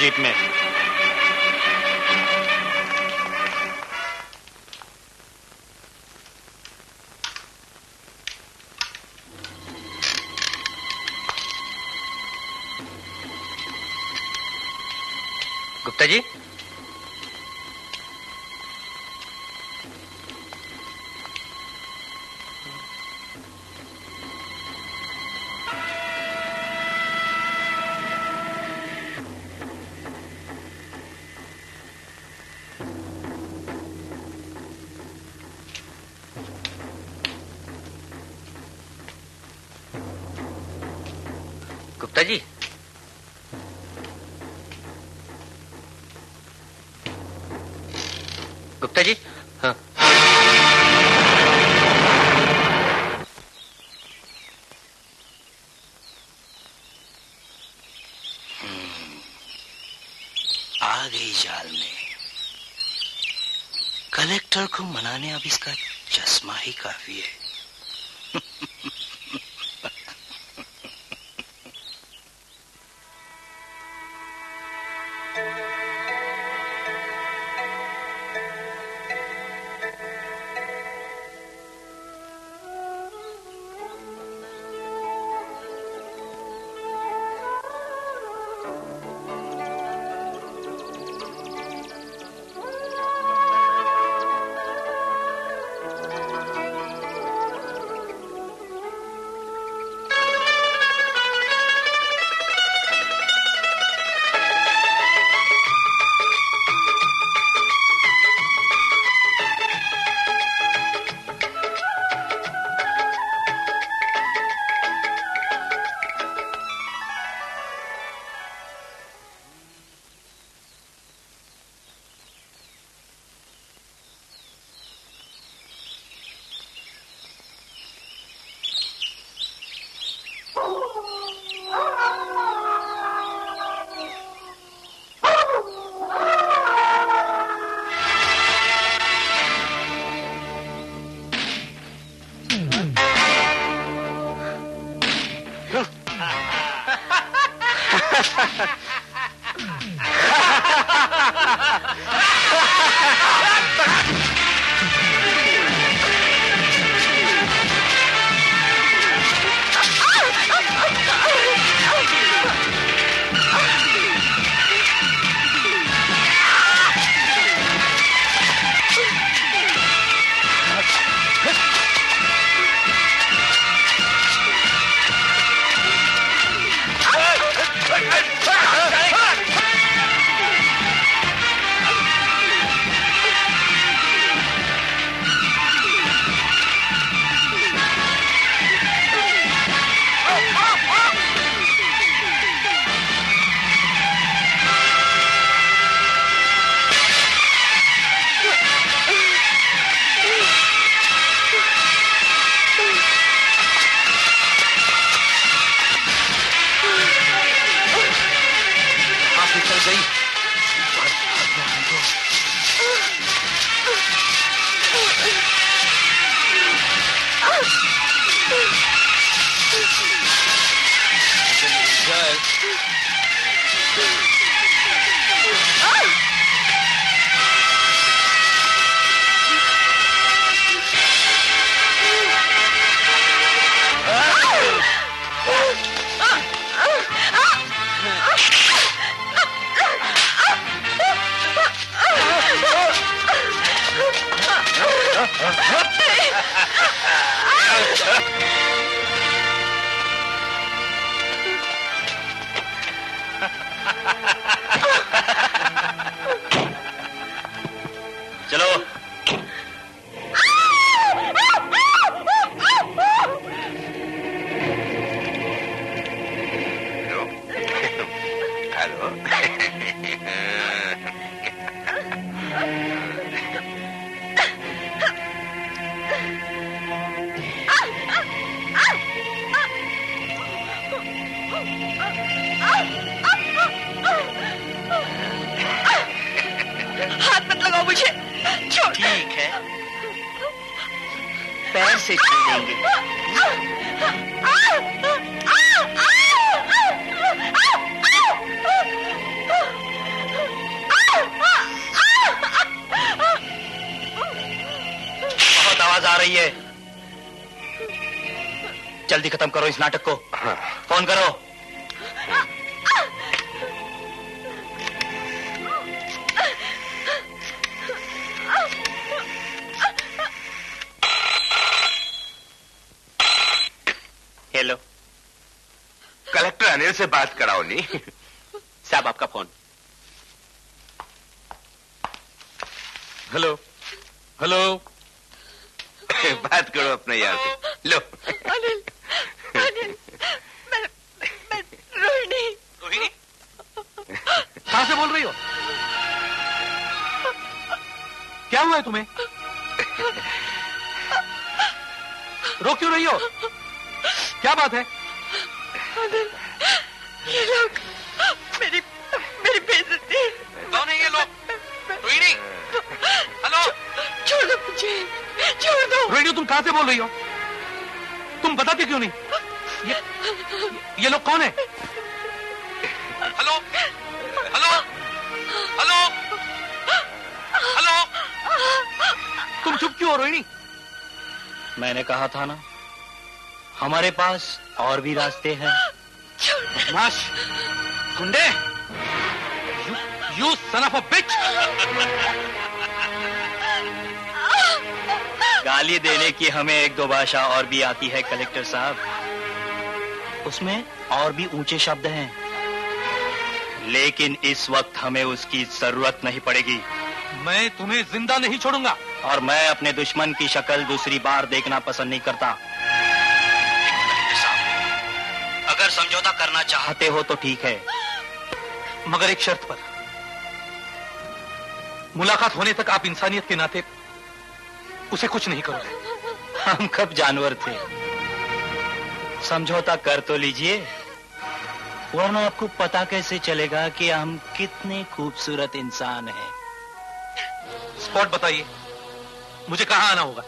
जीप में। गुप्ता जी, गुप्ता जी, गुप्ता जी, हाँ। आ गई जाल में। कलेक्टर को मनाने अब इसका चश्मा ही काफी है। हाथ मत लगाओ मुझे, छोड़। ठीक है, पैर से छू देंगे। बहुत आवाज आ रही है, जल्दी खत्म करो इस नाटक को। फोन करो। कलेक्टर अनिल से बात कराओ नी। साहब आपका फोन। Hello hello. बात करो अपने यार से। लो। अनिल अनिल मैं रोहिणी। रोहिणी कहां से बोल रही हो? क्या हुआ है तुम्हें? रो क्यों रही हो? क्या बात है? अनिल ये लोग मेरी मेरी बेइज्जती। कौन है ये लोग? रोहिणी हेलो। छोड़ दो मुझे, छोड़ दो। रोहिणी तुम कहां से बोल रही हो? तुम बताते क्यों नहीं? ये लोग कौन है? Hello hello hello hello. तुम चुप क्यों हो रोहिणी? मैंने कहा था ना, हमारे पास और भी रास्ते हैं। बदमाश गुंडे, you son of a bitch! गाली देने की हमें एक दो भाषा और भी आती है कलेक्टर साहब, उसमें और भी ऊंचे शब्द हैं, लेकिन इस वक्त हमें उसकी जरूरत नहीं पड़ेगी। मैं तुम्हें जिंदा नहीं छोड़ूंगा। और मैं अपने दुश्मन की शक्ल दूसरी बार देखना पसंद नहीं करता। कलेक्टर साहब, अगर समझौता करना चाहते हो तो ठीक है, मगर एक शर्त पर। मुलाकात होने तक आप इंसानियत के नाते उसे कुछ नहीं करोगे। हम कब जानवर थे? समझौता कर तो लीजिए, वरना आपको पता कैसे चलेगा कि हम कितने खूबसूरत इंसान हैं। स्पॉट बताइए, मुझे कहां आना होगा?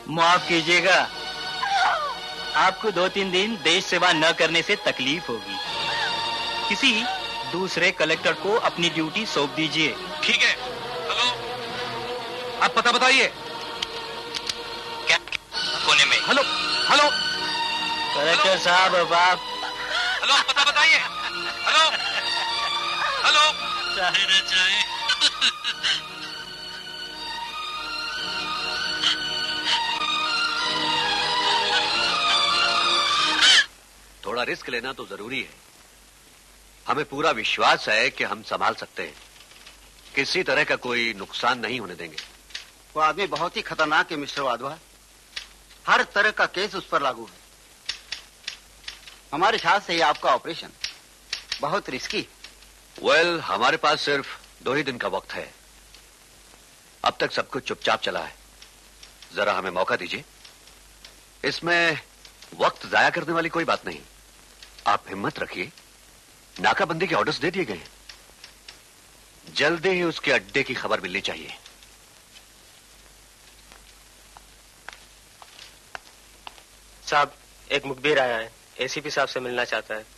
माफ कीजिएगा, आपको 2-3 दिन देश सेवा न करने से तकलीफ होगी। किसी दूसरे कलेक्टर को अपनी ड्यूटी सौंप दीजिए। ठीक है। हेलो, आप पता बताइए। क्या कोने में? हेलो हेलो कलेक्टर साहब, अब आप हेलो, आप पता बताइए। Hello hello. चाहे न चाहे थोड़ा रिस्क लेना तो जरूरी है। हमें पूरा विश्वास है कि हम संभाल सकते हैं, किसी तरह का कोई नुकसान नहीं होने देंगे। वो आदमी बहुत ही खतरनाक है मिस्टर वाधवा, हर तरह का केस उस पर लागू है। हमारे ख्याल से ये आपका ऑपरेशन बहुत रिस्की। वेल, हमारे पास सिर्फ 2 ही दिन का वक्त है। अब तक सब कुछ चुपचाप चला है, जरा हमें मौका दीजिए। इसमें वक्त जाया करने वाली कोई बात नहीं। आप हिम्मत रखिए, नाकाबंदी के ऑर्डर्स दे दिए गए हैं। जल्दी ही उसके अड्डे की खबर मिलनी चाहिए। साहब, एक मुखबिर आया है, एसीपी साहब से मिलना चाहता है।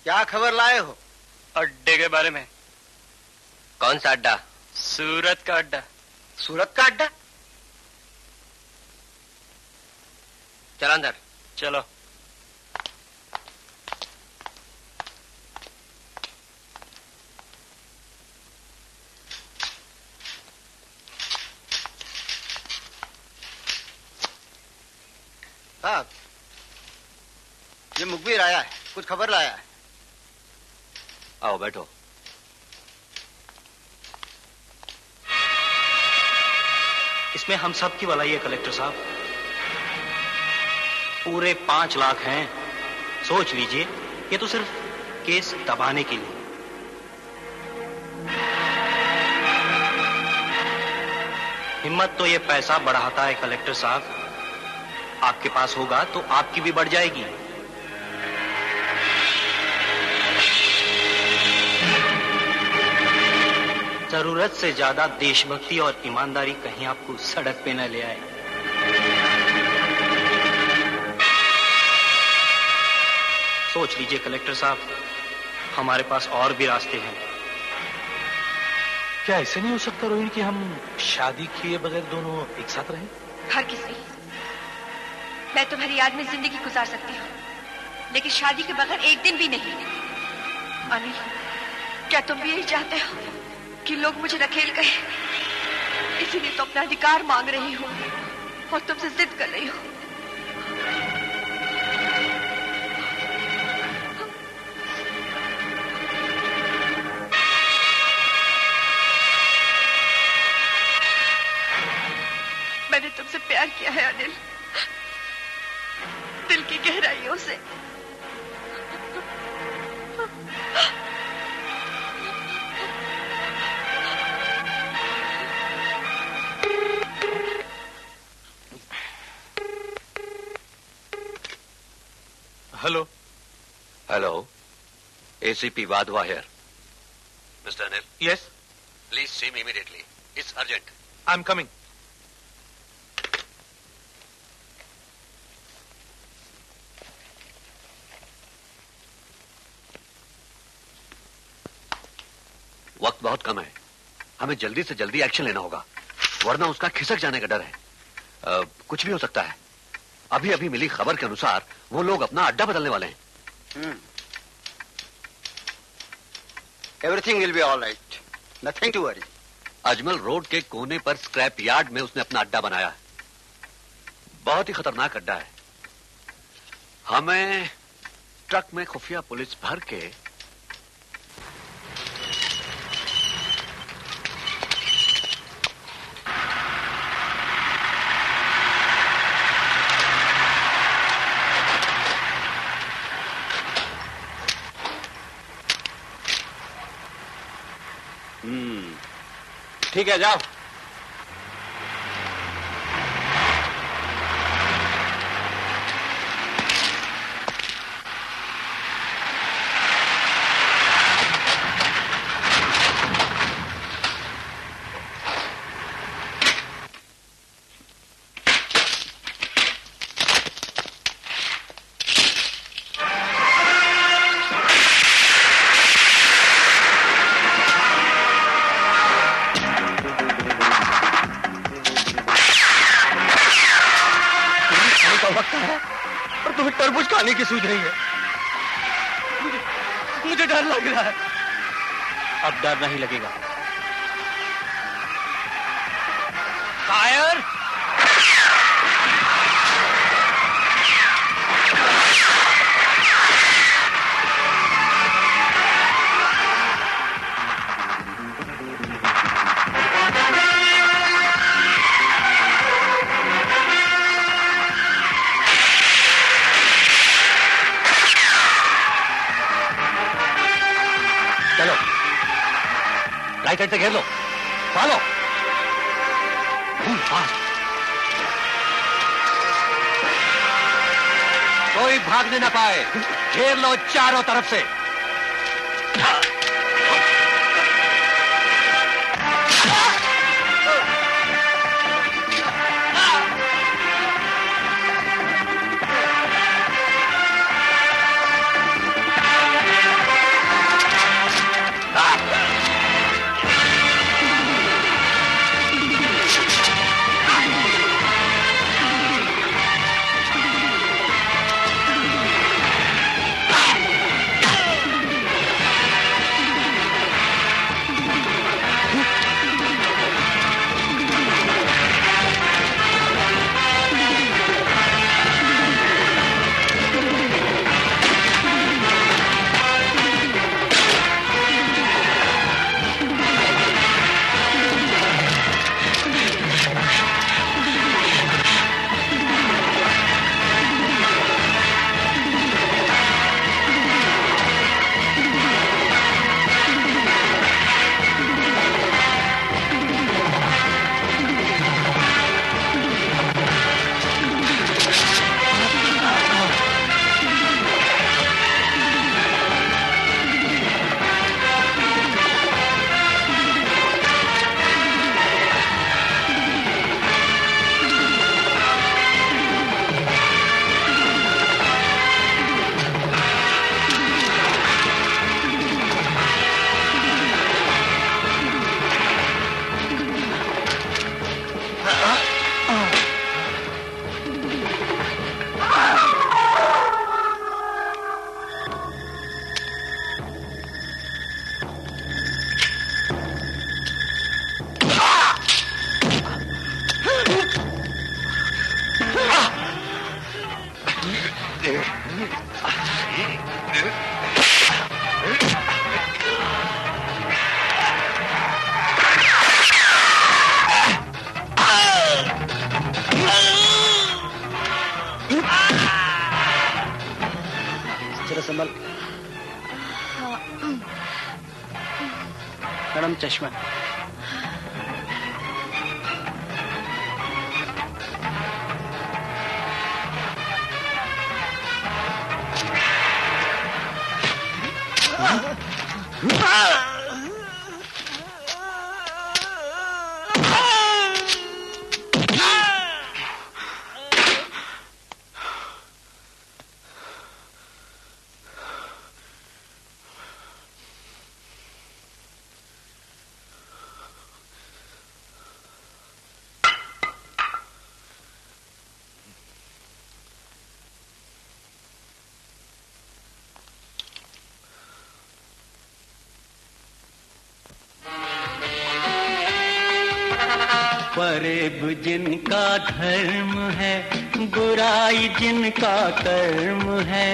क्या खबर लाए हो? अड्डे के बारे में। कौन सा अड्डा? सूरत का अड्डा। सूरत का अड्डा? चलो अंदर। चलो। साहब, ये मुखबिर आया है, कुछ खबर लाया है। आओ बैठो। इसमें हम सब की भलाई है कलेक्टर साहब। पूरे 5 लाख हैं। सोच लीजिए, ये तो सिर्फ केस दबाने के लिए। हिम्मत तो ये पैसा बढ़ाता है कलेक्टर साहब। आपके पास होगा तो आपकी भी बढ़ जाएगी। जरूरत से ज्यादा देशभक्ति और ईमानदारी कहीं आपको सड़क पे न ले आए। सोच लीजिए कलेक्टर साहब, हमारे पास और भी रास्ते हैं। क्या ऐसे नहीं हो सकता रोहिणी कि हम शादी किए बगैर दोनों एक साथ रहें? हरगिज़ नहीं। मैं तुम्हारी याद में जिंदगी गुजार सकती हूँ, लेकिन शादी के बगैर एक दिन भी नहीं। अनिल, क्या तुम भी यही चाहते हो कि लोग मुझे रखेल गए? इसीलिए तो अपना अधिकार मांग रही हूँ और तुमसे जिद कर रही हूँ। मैंने तुमसे प्यार किया है अनिल, दिल की गहराइयों से। Hello. Hello, ACP Wadhwa here. Mister Anil. Yes. Please see me immediately, it's urgent. I am coming. वक्त बहुत कम है, हमें जल्दी से जल्दी एक्शन लेना होगा, वरना उसका खिसक जाने का डर है। कुछ भी हो सकता है। अभी अभी मिली खबर के अनुसार वो लोग अपना अड्डा बदलने वाले हैं। Everything will be all right, nothing to worry. Ajmal road के कोने पर स्क्रैप यार्ड में उसने अपना अड्डा बनाया है। बहुत ही खतरनाक अड्डा है। हमें ट्रक में खुफिया पुलिस भर के ठीक है, जाओ। की सूझ रही है। मुझे डर लग रहा है। अब डर नहीं लगेगा। फायर! राइट साइड से घेर लो, फॉलो। फास्ट। कोई भागने ना पाए, घेर लो चारों तरफ से। मैडम चश्मा। फरेब जिनका धर्म है, बुराई जिनका कर्म है।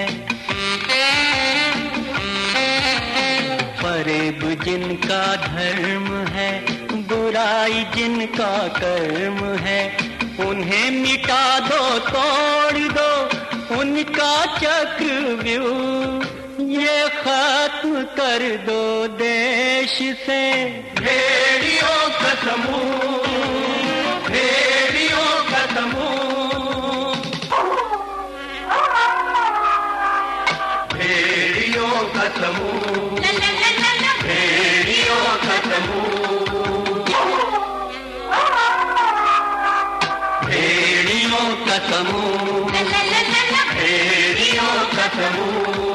फरेब जिनका धर्म है, बुराई जिनका कर्म है। उन्हें मिटा दो, तोड़ दो उनका चक्रव्यूह, ये खत्म कर दो देश से भेड़ियों का समूह, भेड़ियों का समूह, भेड़ियों का समूह, भेड़ियों का समूह, भेड़ियों का समूह, भेड़ियों का समूह।